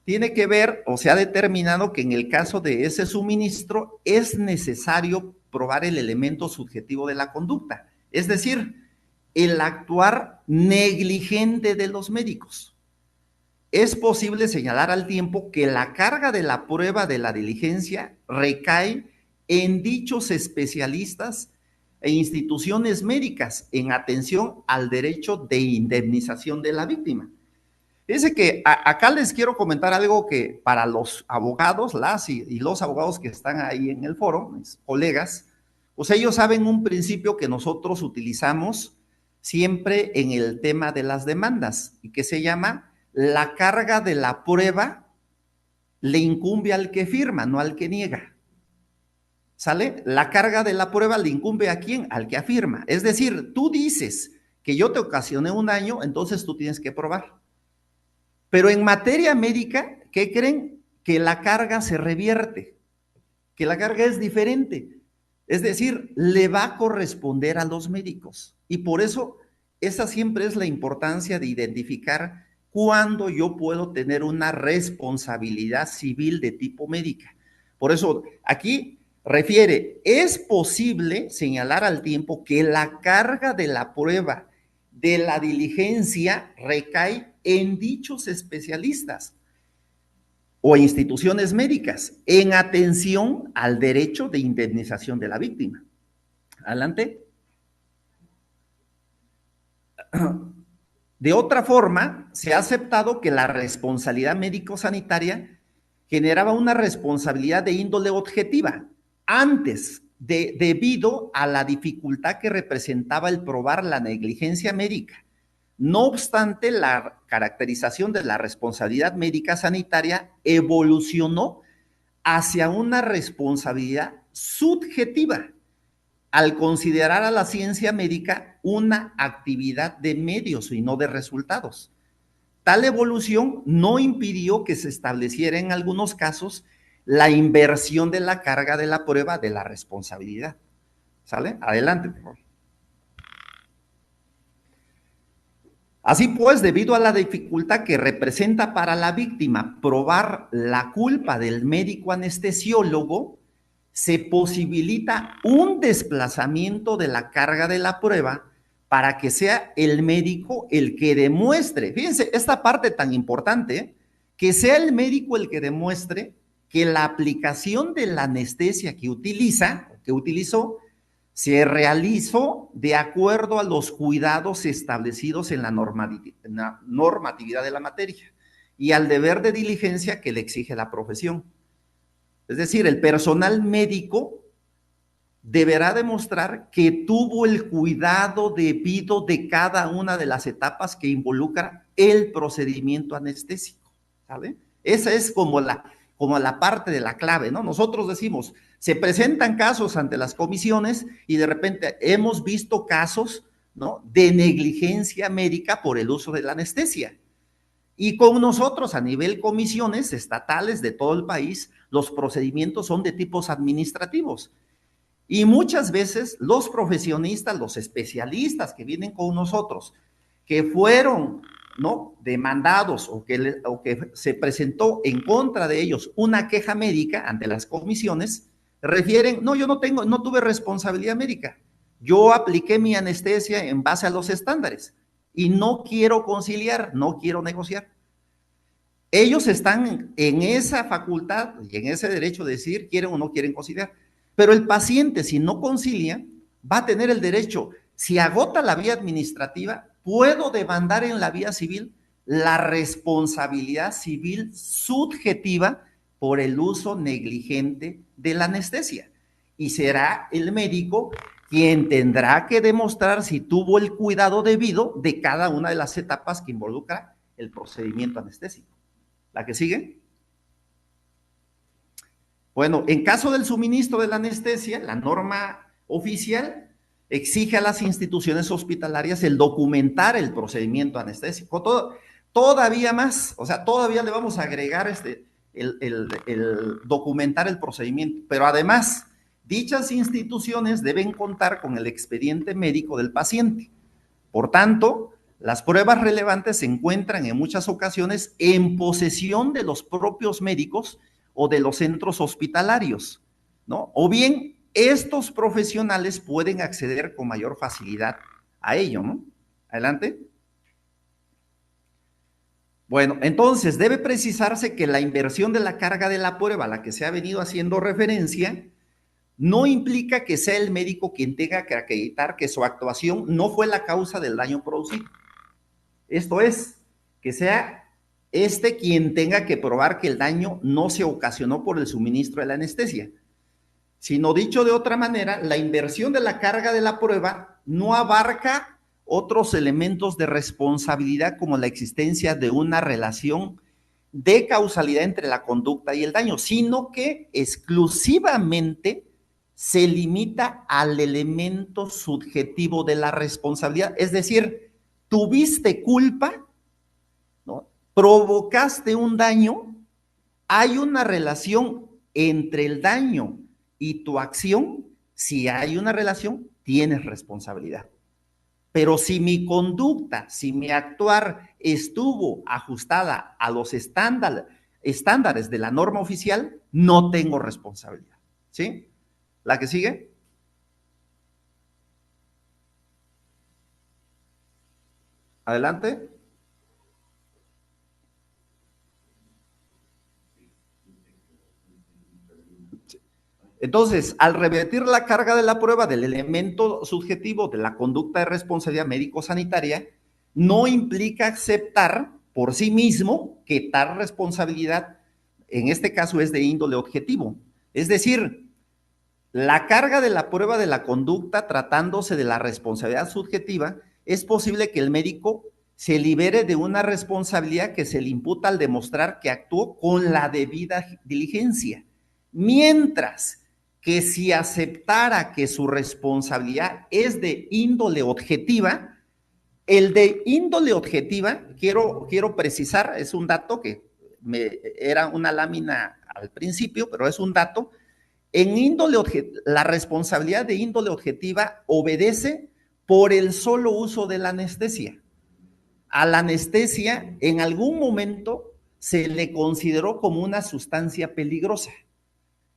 Speaker 3: tiene que ver, o se ha determinado que en el caso de ese suministro es necesario probar el elemento subjetivo de la conducta, es decir, el actuar negligente de los médicos. Es posible señalar al tiempo que la carga de la prueba de la diligencia recae en dichos especialistas e instituciones médicas en atención al derecho de indemnización de la víctima. Fíjense que acá les quiero comentar algo que para los abogados, las y los abogados que están ahí en el foro, mis colegas, pues ellos saben un principio que nosotros utilizamos siempre en el tema de las demandas y que se llama la carga de la prueba le incumbe al que firma, no al que niega. ¿Sale? La carga de la prueba le incumbe ¿a quién? Al que afirma. Es decir, tú dices que yo te ocasioné un daño, entonces tú tienes que probar. Pero en materia médica, ¿qué creen? Que la carga se revierte, que la carga es diferente. Es decir, le va a corresponder a los médicos. Y por eso, esa siempre es la importancia de identificar cuándo yo puedo tener una responsabilidad civil de tipo médica. Por eso, aquí refiere, es posible señalar al tiempo que la carga de la prueba de la diligencia recae en dichos especialistas o instituciones médicas en atención al derecho de indemnización de la víctima. Adelante. De otra forma, se ha aceptado que la responsabilidad médico-sanitaria generaba una responsabilidad de índole objetiva antes, debido a la dificultad que representaba el probar la negligencia médica. No obstante, la caracterización de la responsabilidad médica sanitaria evolucionó hacia una responsabilidad subjetiva al considerar a la ciencia médica una actividad de medios y no de resultados. Tal evolución no impidió que se estableciera en algunos casos la inversión de la carga de la prueba de la responsabilidad. ¿Sale? Adelante, por favor. Así pues, debido a la dificultad que representa para la víctima probar la culpa del médico anestesiólogo, se posibilita un desplazamiento de la carga de la prueba para que sea el médico el que demuestre, fíjense, esta parte tan importante, que sea el médico el que demuestre que la aplicación de la anestesia que utilizó, se realizó de acuerdo a los cuidados establecidos en la normatividad de la materia y al deber de diligencia que le exige la profesión. Es decir, el personal médico deberá demostrar que tuvo el cuidado debido de cada una de las etapas que involucra el procedimiento anestésico, ¿sabe? Esa es como la parte de la clave, ¿no? Nosotros decimos, se presentan casos ante las comisiones y de repente hemos visto casos, ¿no?, de negligencia médica por el uso de la anestesia. Y con nosotros a nivel comisiones estatales de todo el país, los procedimientos son de tipos administrativos. Y muchas veces los profesionistas, los especialistas que vienen con nosotros, que fueron, ¿no?, demandados o que se presentó en contra de ellos una queja médica ante las comisiones, refieren, no, yo no tuve responsabilidad médica, yo apliqué mi anestesia en base a los estándares y no quiero conciliar, no quiero negociar. Ellos están en esa facultad y en ese derecho de decir quieren o no quieren conciliar, pero el paciente, si no concilia, va a tener el derecho, si agota la vía administrativa, puedo demandar en la vía civil la responsabilidad civil subjetiva por el uso negligente de la anestesia. Y será el médico quien tendrá que demostrar si tuvo el cuidado debido de cada una de las etapas que involucra el procedimiento anestésico. ¿La que sigue? Bueno, en caso del suministro de la anestesia, la norma oficial exige a las instituciones hospitalarias el documentar el procedimiento anestésico. Todavía más, o sea, todavía le vamos a agregar el documentar el procedimiento, pero además, dichas instituciones deben contar con el expediente médico del paciente. Por tanto, las pruebas relevantes se encuentran en muchas ocasiones en posesión de los propios médicos o de los centros hospitalarios, ¿no? O bien, estos profesionales pueden acceder con mayor facilidad a ello, ¿no? Adelante. Bueno, entonces debe precisarse que la inversión de la carga de la prueba a la que se ha venido haciendo referencia no implica que sea el médico quien tenga que acreditar que su actuación no fue la causa del daño producido. Esto es, que sea quien tenga que probar que el daño no se ocasionó por el suministro de la anestesia. Sino dicho de otra manera, la inversión de la carga de la prueba no abarca otros elementos de responsabilidad como la existencia de una relación de causalidad entre la conducta y el daño, sino que exclusivamente se limita al elemento subjetivo de la responsabilidad. Es decir, tuviste culpa, ¿no? Provocaste un daño, hay una relación entre el daño y tu acción. Si hay una relación, tienes responsabilidad. Pero si mi conducta, si mi actuar estuvo ajustada a los estándares de la norma oficial, no tengo responsabilidad. ¿Sí? ¿La que sigue? Adelante. Entonces, al revertir la carga de la prueba del elemento subjetivo de la conducta de responsabilidad médico-sanitaria, no implica aceptar por sí mismo que tal responsabilidad, en este caso, es de índole objetivo. Es decir, la carga de la prueba de la conducta, tratándose de la responsabilidad subjetiva, es posible que el médico se libere de una responsabilidad que se le imputa al demostrar que actuó con la debida diligencia. Mientras que si aceptara que su responsabilidad es de índole objetiva, el de índole objetiva, quiero precisar, es un dato que era una lámina al principio, pero es un dato. La responsabilidad de índole objetiva obedece por el solo uso de la anestesia. A la anestesia en algún momento se le consideró como una sustancia peligrosa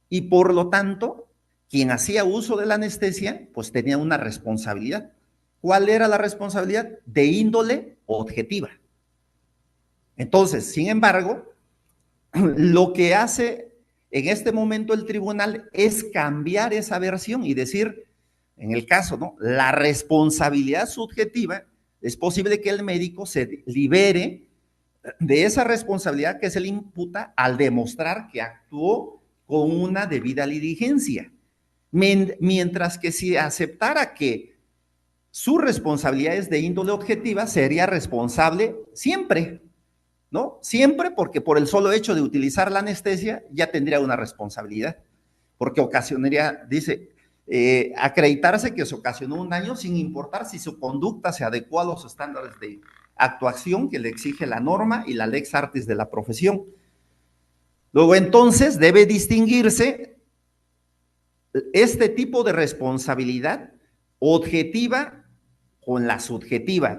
Speaker 3: y por lo tanto quien hacía uso de la anestesia pues tenía una responsabilidad. ¿Cuál era la responsabilidad? De índole objetiva. Entonces, sin embargo, lo que hace en este momento el tribunal es cambiar esa versión y decir, en el caso, ¿no? La responsabilidad subjetiva, es posible que el médico se libere de esa responsabilidad que se le imputa al demostrar que actuó con una debida diligencia. Mientras que si aceptara que su responsabilidad es de índole objetiva, sería responsable siempre, ¿no? Siempre, porque por el solo hecho de utilizar la anestesia ya tendría una responsabilidad, porque ocasionaría, dice, acreditarse que se ocasionó un daño sin importar si su conducta se adecuó a los estándares de actuación que le exige la norma y la lex artis de la profesión. Luego, entonces, debe distinguirse este tipo de responsabilidad objetiva con la subjetiva.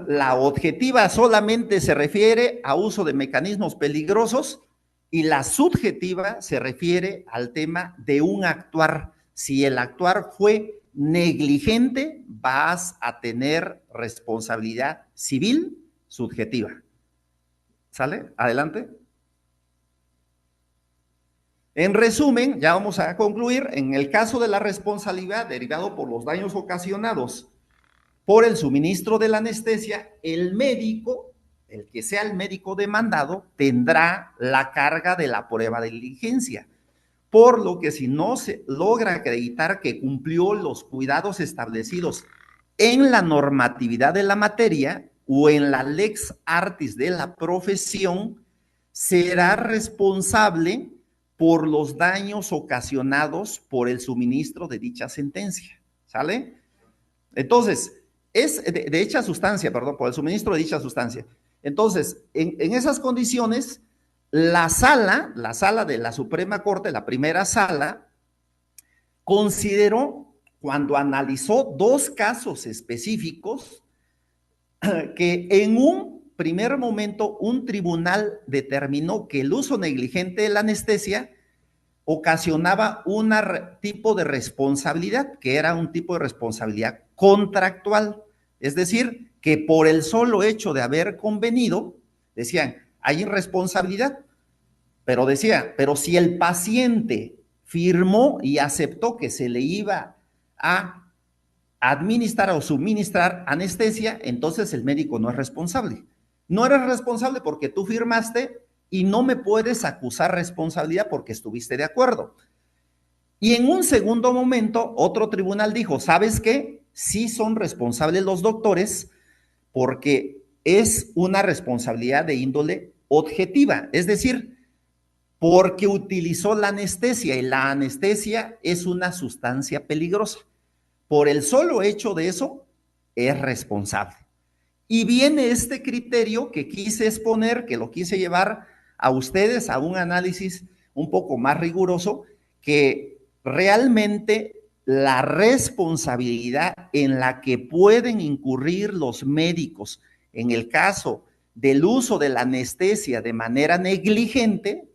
Speaker 3: La objetiva solamente se refiere a uso de mecanismos peligrosos y la subjetiva se refiere al tema de un actuar. Si el actuar fue negligente, vas a tener responsabilidad civil subjetiva. ¿Sale? Adelante. En resumen, ya vamos a concluir, en el caso de la responsabilidad derivado por los daños ocasionados por el suministro de la anestesia, el médico, el que sea el médico demandado, tendrá la carga de la prueba de diligencia, por lo que si no se logra acreditar que cumplió los cuidados establecidos en la normatividad de la materia o en la lex artis de la profesión, será responsable por los daños ocasionados por el suministro de dicha sentencia. ¿Sale? Entonces, es de dicha sustancia, perdón, por el suministro de dicha sustancia. Entonces, en esas condiciones, la sala de la Suprema Corte, la primera sala, consideró, cuando analizó dos casos específicos, que en un primer momento un tribunal determinó que el uso negligente de la anestesia ocasionaba un tipo de responsabilidad, que era un tipo de responsabilidad contractual, es decir, que por el solo hecho de haber convenido, decían, hay irresponsabilidad, pero decía, pero si el paciente firmó y aceptó que se le iba a administrar o suministrar anestesia, entonces el médico no es responsable. No eres responsable porque tú firmaste y no me puedes acusar responsabilidad porque estuviste de acuerdo. Y en un segundo momento, otro tribunal dijo, ¿sabes qué? Sí son responsables los doctores porque es una responsabilidad de índole objetiva, es decir, porque utilizó la anestesia y la anestesia es una sustancia peligrosa. Por el solo hecho de eso, es responsable. Y viene este criterio que quise exponer, que lo quise llevar a ustedes a un análisis un poco más riguroso, que realmente la responsabilidad en la que pueden incurrir los médicos en el caso del uso de la anestesia de manera negligente,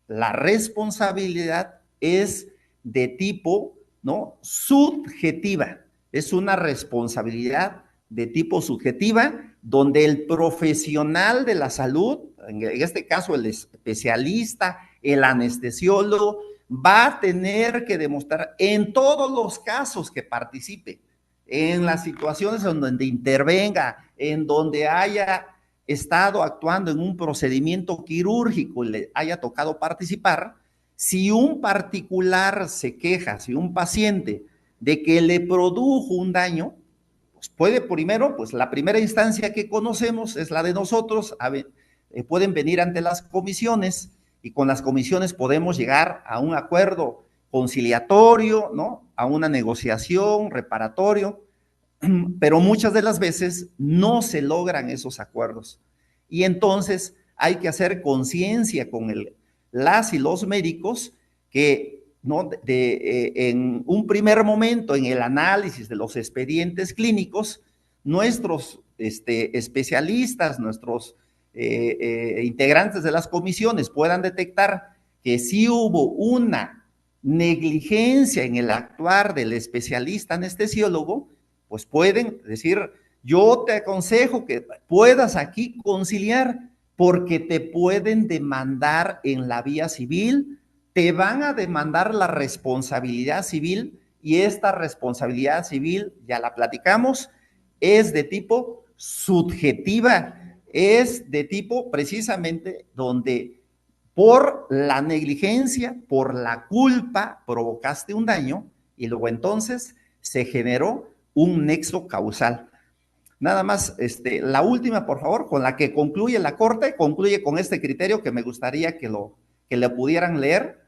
Speaker 3: la responsabilidad es de tipo, ¿no?, subjetiva. Es una responsabilidad de tipo subjetiva, donde el profesional de la salud, en este caso el especialista, el anestesiólogo, va a tener que demostrar en todos los casos que participe, en las situaciones en donde intervenga, en donde haya estado actuando en un procedimiento quirúrgico y le haya tocado participar, si un particular se queja, si un paciente, de que le produjo un daño, pues puede primero, pues la primera instancia que conocemos es la de nosotros, pueden venir ante las comisiones y con las comisiones podemos llegar a un acuerdo conciliatorio, ¿no?, a una negociación, reparatorio, pero muchas de las veces no se logran esos acuerdos. Y entonces hay que hacer conciencia con las y los médicos que, ¿no?, en un primer momento, en el análisis de los expedientes clínicos, nuestros especialistas, nuestros integrantes de las comisiones puedan detectar que sí hubo una negligencia en el actuar del especialista anestesiólogo, pues pueden decir, yo te aconsejo que puedas aquí conciliar, porque te pueden demandar en la vía civil, te van a demandar la responsabilidad civil, y esta responsabilidad civil, ya la platicamos, es de tipo subjetiva, es de tipo precisamente donde por la negligencia, por la culpa, provocaste un daño y luego entonces se generó un nexo causal. Nada más, la última, por favor, con la que concluye la Corte, concluye con este criterio que me gustaría que le pudieran leer.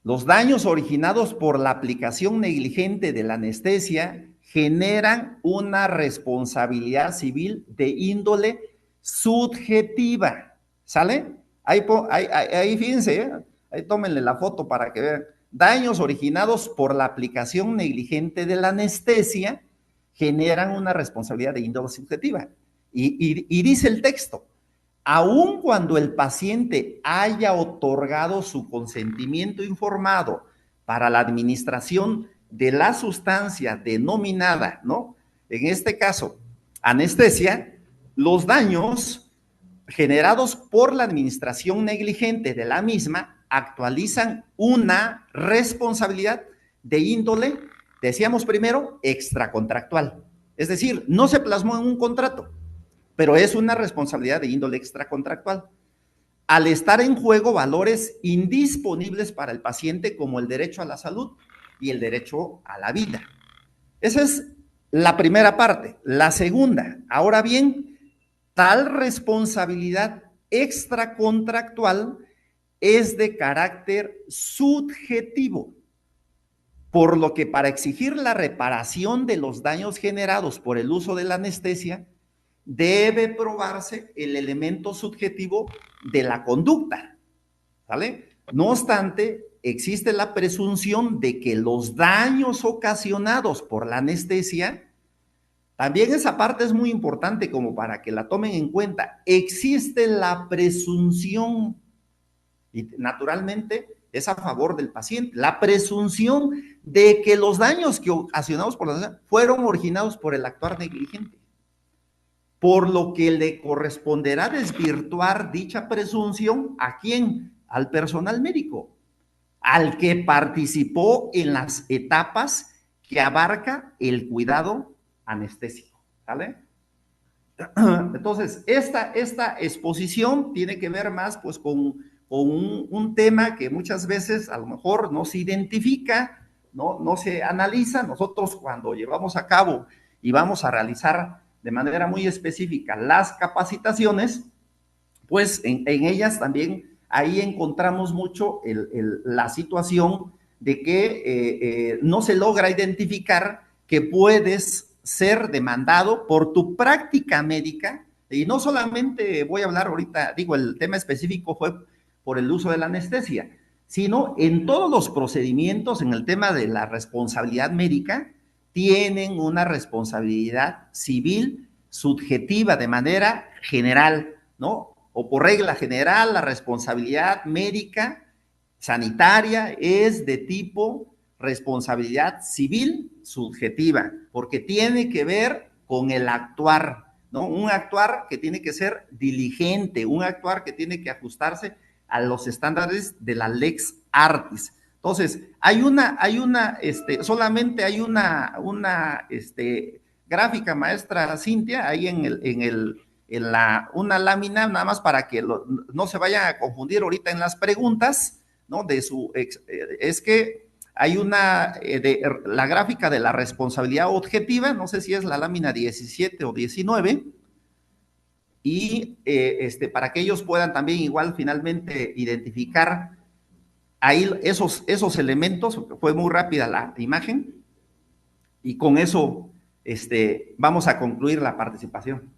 Speaker 3: Los daños originados por la aplicación negligente de la anestesia generan una responsabilidad civil de índole subjetiva. ¿Sale? Ahí fíjense, ahí tómenle la foto para que vean. Daños originados por la aplicación negligente de la anestesia generan una responsabilidad de índole subjetiva. Y dice el texto, aun cuando el paciente haya otorgado su consentimiento informado para la administración de la sustancia denominada, ¿no?, en este caso, anestesia, los daños generados por la administración negligente de la misma actualizan una responsabilidad de índole, decíamos primero, extracontractual. Es decir, no se plasmó en un contrato, pero es una responsabilidad de índole extracontractual. Al estar en juego valores indisponibles para el paciente como el derecho a la salud y el derecho a la vida. Esa es la primera parte. La segunda, ahora bien, tal responsabilidad extracontractual es de carácter subjetivo, por lo que para exigir la reparación de los daños generados por el uso de la anestesia, debe probarse el elemento subjetivo de la conducta, ¿vale? No obstante, existe la presunción de que los daños ocasionados por la anestesia, también esa parte es muy importante como para que la tomen en cuenta, existe la presunción, y naturalmente es a favor del paciente, la presunción de que los daños que ocasionados por la anestesia fueron originados por el actuar negligente, por lo que le corresponderá desvirtuar dicha presunción ¿a quién? Al personal médico, al que participó en las etapas que abarca el cuidado anestésico, ¿vale? Entonces, esta exposición tiene que ver más pues con un tema que muchas veces a lo mejor no se identifica, no se analiza. Nosotros cuando llevamos a cabo y vamos a realizar de manera muy específica las capacitaciones, pues en ellas también ahí encontramos mucho la situación de que no se logra identificar que puedes ser demandado por tu práctica médica, y no solamente voy a hablar ahorita, digo, el tema específico fue por el uso de la anestesia, sino en todos los procedimientos en el tema de la responsabilidad médica, tienen una responsabilidad civil subjetiva de manera general, ¿no? O por regla general, la responsabilidad médica sanitaria es de tipo responsabilidad civil subjetiva, porque tiene que ver con el actuar, ¿no? Un actuar que tiene que ser diligente, un actuar que tiene que ajustarse a los estándares de la lex artis. Entonces, solamente hay una gráfica, maestra Cintia, ahí una lámina, nada más para que no se vayan a confundir ahorita en las preguntas, ¿no? Es que hay la gráfica de la responsabilidad objetiva, no sé si es la lámina 17 o 19, y para que ellos puedan también igual finalmente identificar ahí esos elementos. Fue muy rápida la imagen, y con eso vamos a concluir la participación.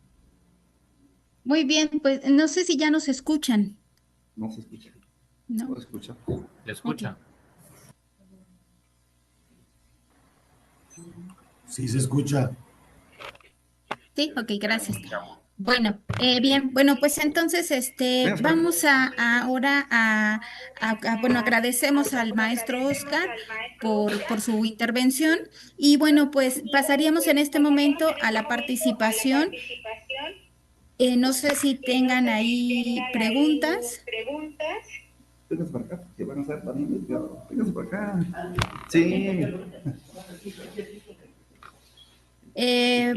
Speaker 1: Muy bien, pues no sé si ya nos escuchan.
Speaker 3: No se escucha.
Speaker 1: No.
Speaker 3: No se escucha.
Speaker 5: ¿Le escucha?
Speaker 1: Ok.
Speaker 6: Sí, se escucha.
Speaker 1: Sí, ok, gracias. Bueno, bien, bueno, pues entonces vamos ahora bueno, agradecemos al maestro Oscar por su intervención, y bueno, pues pasaríamos en este momento a la participación. No sé si tengan ahí preguntas.
Speaker 3: Vénganse para acá, que van a hacer también. Vénganse para acá. Sí.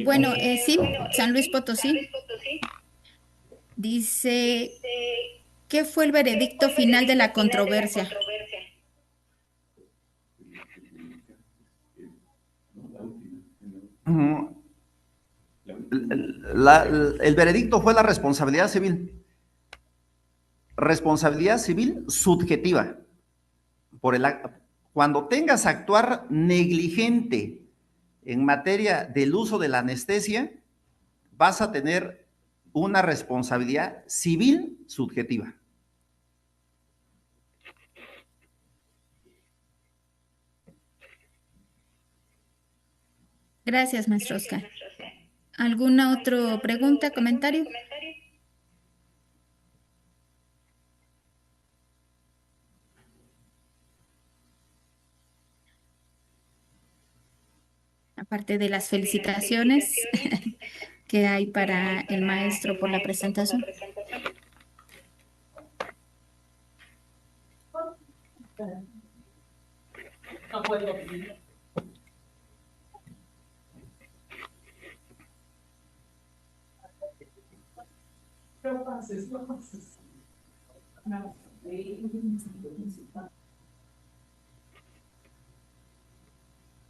Speaker 1: Bueno, sí, San Luis Potosí. Dice, ¿qué fue el veredicto final de la controversia?
Speaker 3: El veredicto fue la responsabilidad civil. Responsabilidad civil subjetiva. Cuando tengas actuar negligente en materia del uso de la anestesia, vas a tener una responsabilidad civil subjetiva.
Speaker 1: Gracias, maestro Oscar. ¿Alguna otra pregunta, comentario? Aparte de las felicitaciones que hay para el maestro por la presentación.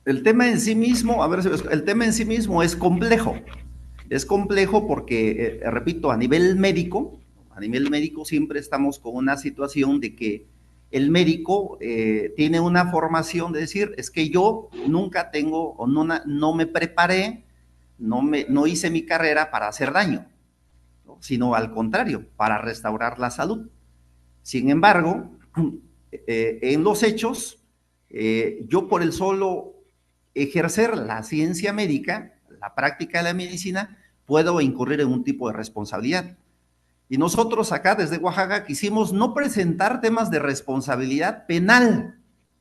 Speaker 3: El tema en sí mismo, el tema en sí mismo es complejo. Es complejo porque, repito, a nivel médico siempre estamos con una situación de que el médico tiene una formación de decir, es que yo nunca tengo, o no me preparé, no hice mi carrera para hacer daño, ¿no? Sino al contrario, para restaurar la salud. Sin embargo, en los hechos, yo por el solo ejercer la ciencia médica, la práctica de la medicina, puedo incurrir en un tipo de responsabilidad. Y nosotros acá desde Oaxaca quisimos no presentar temas de responsabilidad penal,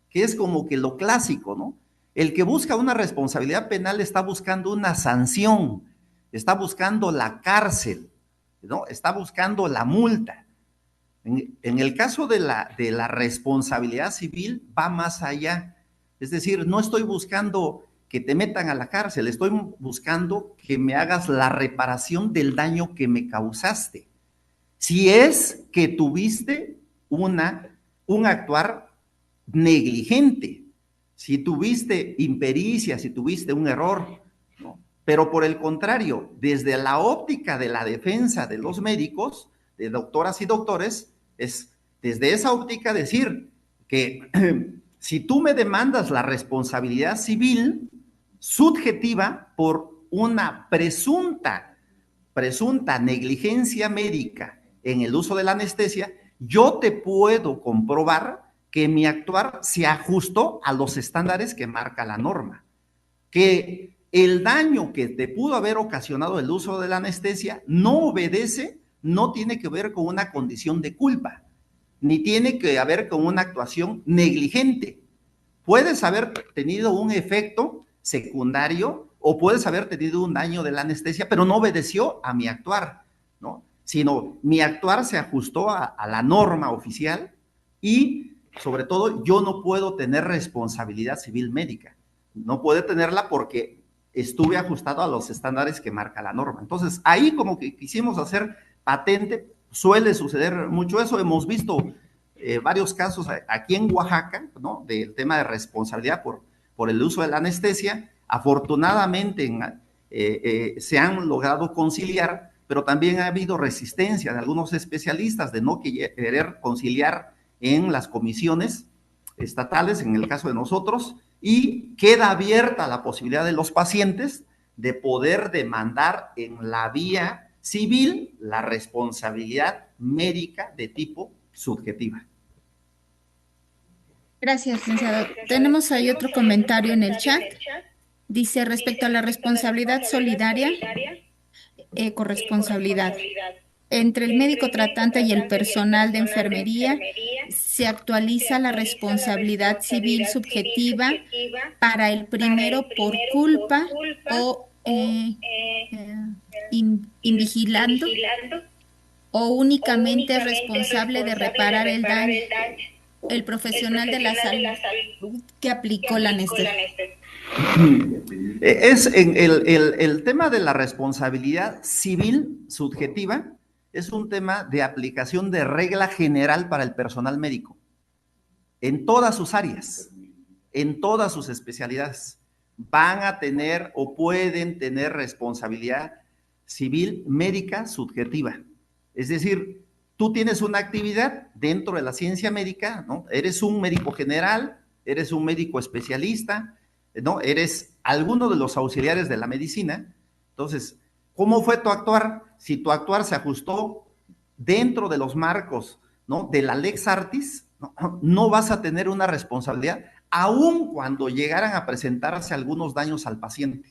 Speaker 3: que es como que lo clásico, ¿no? El que busca una responsabilidad penal está buscando una sanción, está buscando la cárcel, ¿no? Está buscando la multa. En el caso de la responsabilidad civil va más allá. Es decir, no estoy buscando que te metan a la cárcel, estoy buscando que me hagas la reparación del daño que me causaste. Si es que tuviste un actuar negligente, si tuviste impericia, si tuviste un error, ¿no? Pero por el contrario, desde la óptica de la defensa de los médicos, de doctoras y doctores, es desde esa óptica decir que si tú me demandas la responsabilidad civil subjetiva por una presunta negligencia médica en el uso de la anestesia, yo te puedo comprobar que mi actuar se ajustó a los estándares que marca la norma, que el daño que te pudo haber ocasionado el uso de la anestesia no obedece, no tiene que ver con una condición de culpa, ni tiene que ver con una actuación negligente. Puedes haber tenido un efecto secundario o puedes haber tenido un daño de la anestesia, pero no obedeció a mi actuar, ¿no? Sino mi actuar se ajustó a la norma oficial y, sobre todo, yo no puedo tener responsabilidad civil médica. No puede tenerla porque estuve ajustado a los estándares que marca la norma. Entonces, ahí como que quisimos hacer patente, suele suceder mucho eso, hemos visto varios casos aquí en Oaxaca, ¿no? Del tema de responsabilidad por el uso de la anestesia. Afortunadamente se han logrado conciliar, pero también ha habido resistencia de algunos especialistas de no querer conciliar en las comisiones estatales, en el caso de nosotros, y queda abierta la posibilidad de los pacientes de poder demandar en la vía civil la responsabilidad médica de tipo subjetiva.
Speaker 1: Gracias, licenciado. Tenemos ahí otro comentario en el chat. Dice, respecto a la responsabilidad solidaria, corresponsabilidad entre el médico tratante y el personal de enfermería, se actualiza la responsabilidad civil subjetiva para el primero por culpa o invigilando, o únicamente responsable de reparar el daño el profesional de la salud que aplicó la anestesia.
Speaker 3: Es el tema de la responsabilidad civil subjetiva, es un tema de aplicación de regla general para el personal médico, en todas sus áreas, en todas sus especialidades. Van a tener o pueden tener responsabilidad civil médica subjetiva. Es decir, tú tienes una actividad dentro de la ciencia médica, ¿no? Eres un médico general, eres un médico especialista, ¿no? Eres alguno de los auxiliares de la medicina. Entonces, ¿cómo fue tu actuar? Si tu actuar se ajustó dentro de los marcos, ¿no? de la Lex Artis, no vas a tener una responsabilidad, aun cuando llegaran a presentarse algunos daños al paciente.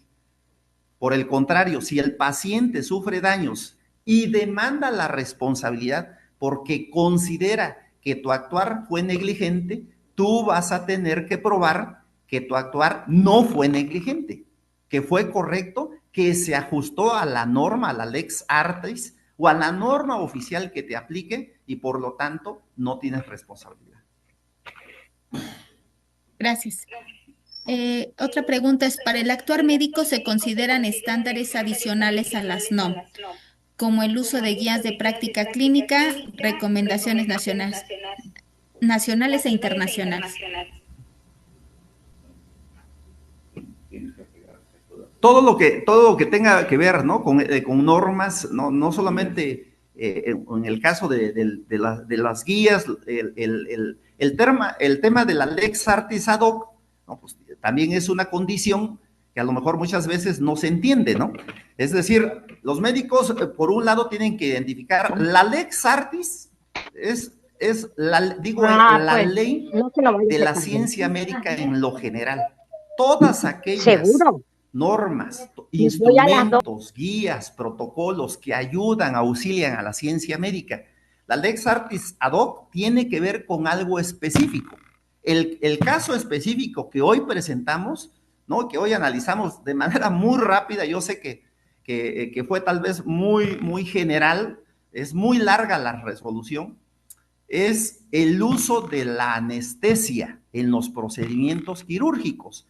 Speaker 3: Por el contrario, si el paciente sufre daños y demanda la responsabilidad porque considera que tu actuar fue negligente, tú vas a tener que probar que tu actuar no fue negligente, que fue correcto, que se ajustó a la norma, a la Lex Artis o a la norma oficial que te aplique y por lo tanto no tienes responsabilidad.
Speaker 1: Gracias. Otra pregunta es, ¿para el actuar médico se consideran estándares adicionales a las NOM, como el uso de guías de práctica clínica, recomendaciones nacionales e internacionales?
Speaker 3: Todo lo que tenga que ver, ¿no? con normas, no solamente en el caso de las guías, el tema de la Lex Artis ad hoc, ¿no? Pues también es una condición que a lo mejor muchas veces no se entiende, ¿no? Es decir, los médicos, por un lado, tienen que identificar la Lex Artis, es la ley de la ciencia médica en lo general. Todas aquellas normas, instrumentos, guías, protocolos que ayudan, auxilian a la ciencia médica. La Lex Artis ad hoc tiene que ver con algo específico. El caso específico que hoy presentamos, ¿no? Que hoy analizamos de manera muy rápida, yo sé que fue tal vez muy general, es muy larga la resolución, es el uso de la anestesia en los procedimientos quirúrgicos.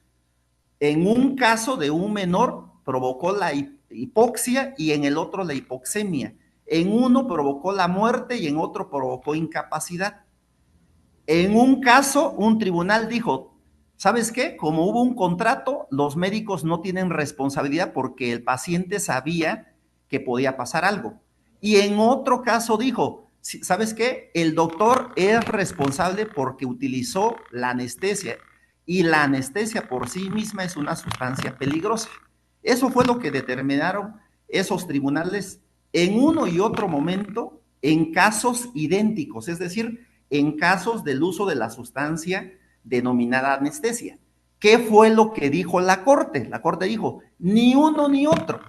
Speaker 3: En un caso de un menor provocó la hipoxia y en el otro la hipoxemia. En uno provocó la muerte y en otro provocó incapacidad. En un caso, un tribunal dijo, ¿sabes qué? Como hubo un contrato, los médicos no tienen responsabilidad porque el paciente sabía que podía pasar algo. Y en otro caso dijo, ¿sabes qué? El doctor es responsable porque utilizó la anestesia y la anestesia por sí misma es una sustancia peligrosa. Eso fue lo que determinaron esos tribunales en uno y otro momento en casos idénticos, es decir, en casos del uso de la sustancia denominada anestesia. ¿Qué fue lo que dijo la Corte? La Corte dijo, ni uno ni otro.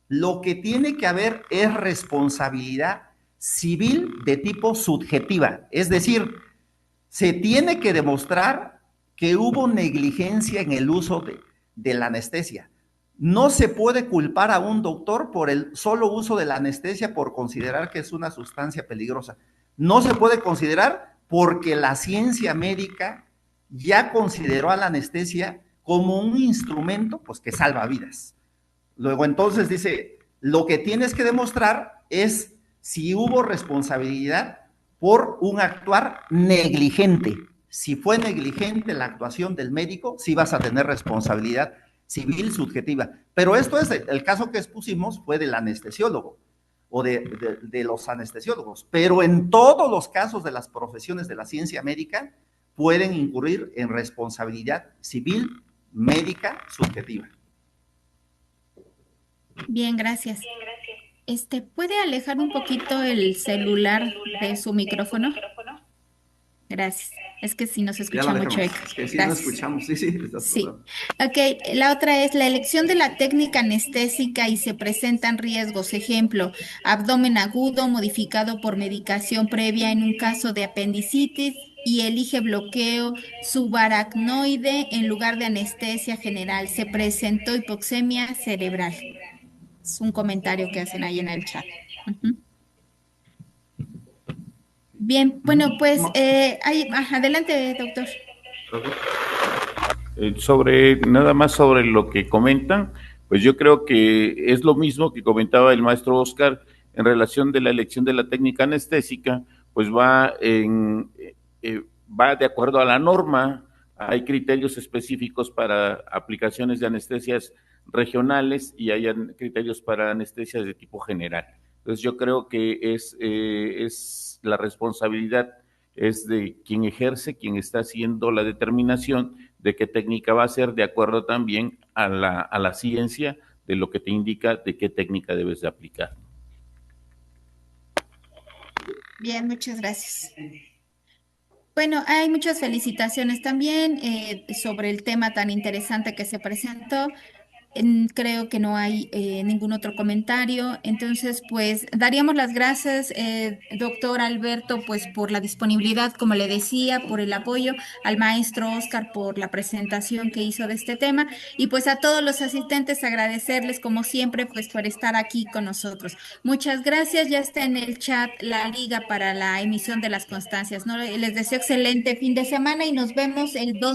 Speaker 3: Lo que tiene que haber es responsabilidad civil de tipo subjetiva, es decir, se tiene que demostrar que hubo negligencia en el uso de la anestesia. No se puede culpar a un doctor por el solo uso de la anestesia por considerar que es una sustancia peligrosa. No se puede considerar porque la ciencia médica ya consideró a la anestesia como un instrumento pues, que salva vidas. Luego entonces dice, lo que tienes que demostrar es si hubo responsabilidad por un actuar negligente. Si fue negligente la actuación del médico, sí vas a tener responsabilidad civil subjetiva. Pero esto es, el caso que expusimos fue del anestesiólogo o de los anestesiólogos. Pero en todos los casos de las profesiones de la ciencia médica pueden incurrir en responsabilidad civil médica subjetiva.
Speaker 1: Bien, gracias. ¿Puede alejar un poquito el celular de su micrófono? Gracias. Es que sí nos escucha mucho eco.
Speaker 3: Es que sí no escuchamos,
Speaker 1: Sí. Ok, la otra es la elección de la técnica anestésica y se presentan riesgos. Ejemplo, abdomen agudo modificado por medicación previa en un caso de apendicitis y elige bloqueo subaracnoide en lugar de anestesia general. Se presentó hipoxemia cerebral. Es un comentario que hacen ahí en el chat. Bien, bueno, pues adelante, doctor.
Speaker 2: Nada más sobre lo que comentan, pues yo creo que es lo mismo que comentaba el maestro Oscar en relación de la elección de la técnica anestésica, pues va de acuerdo a la norma. Hay criterios específicos para aplicaciones de anestesias regionales y hay criterios para anestesias de tipo general. Entonces yo creo que es la responsabilidad es de quien ejerce, quien está haciendo la determinación de qué técnica va a ser, de acuerdo también a la ciencia de lo que te indica de qué técnica debes de aplicar.
Speaker 1: Bien, muchas gracias. Bueno, hay muchas felicitaciones también sobre el tema tan interesante que se presentó. Creo que no hay ningún otro comentario. Entonces, pues daríamos las gracias, doctor Alberto, pues por la disponibilidad, como le decía, por el apoyo, al maestro Oscar por la presentación que hizo de este tema y pues a todos los asistentes agradecerles como siempre pues por estar aquí con nosotros. Muchas gracias. Ya está en el chat la liga para la emisión de las constancias, ¿no? Les deseo excelente fin de semana y nos vemos el 2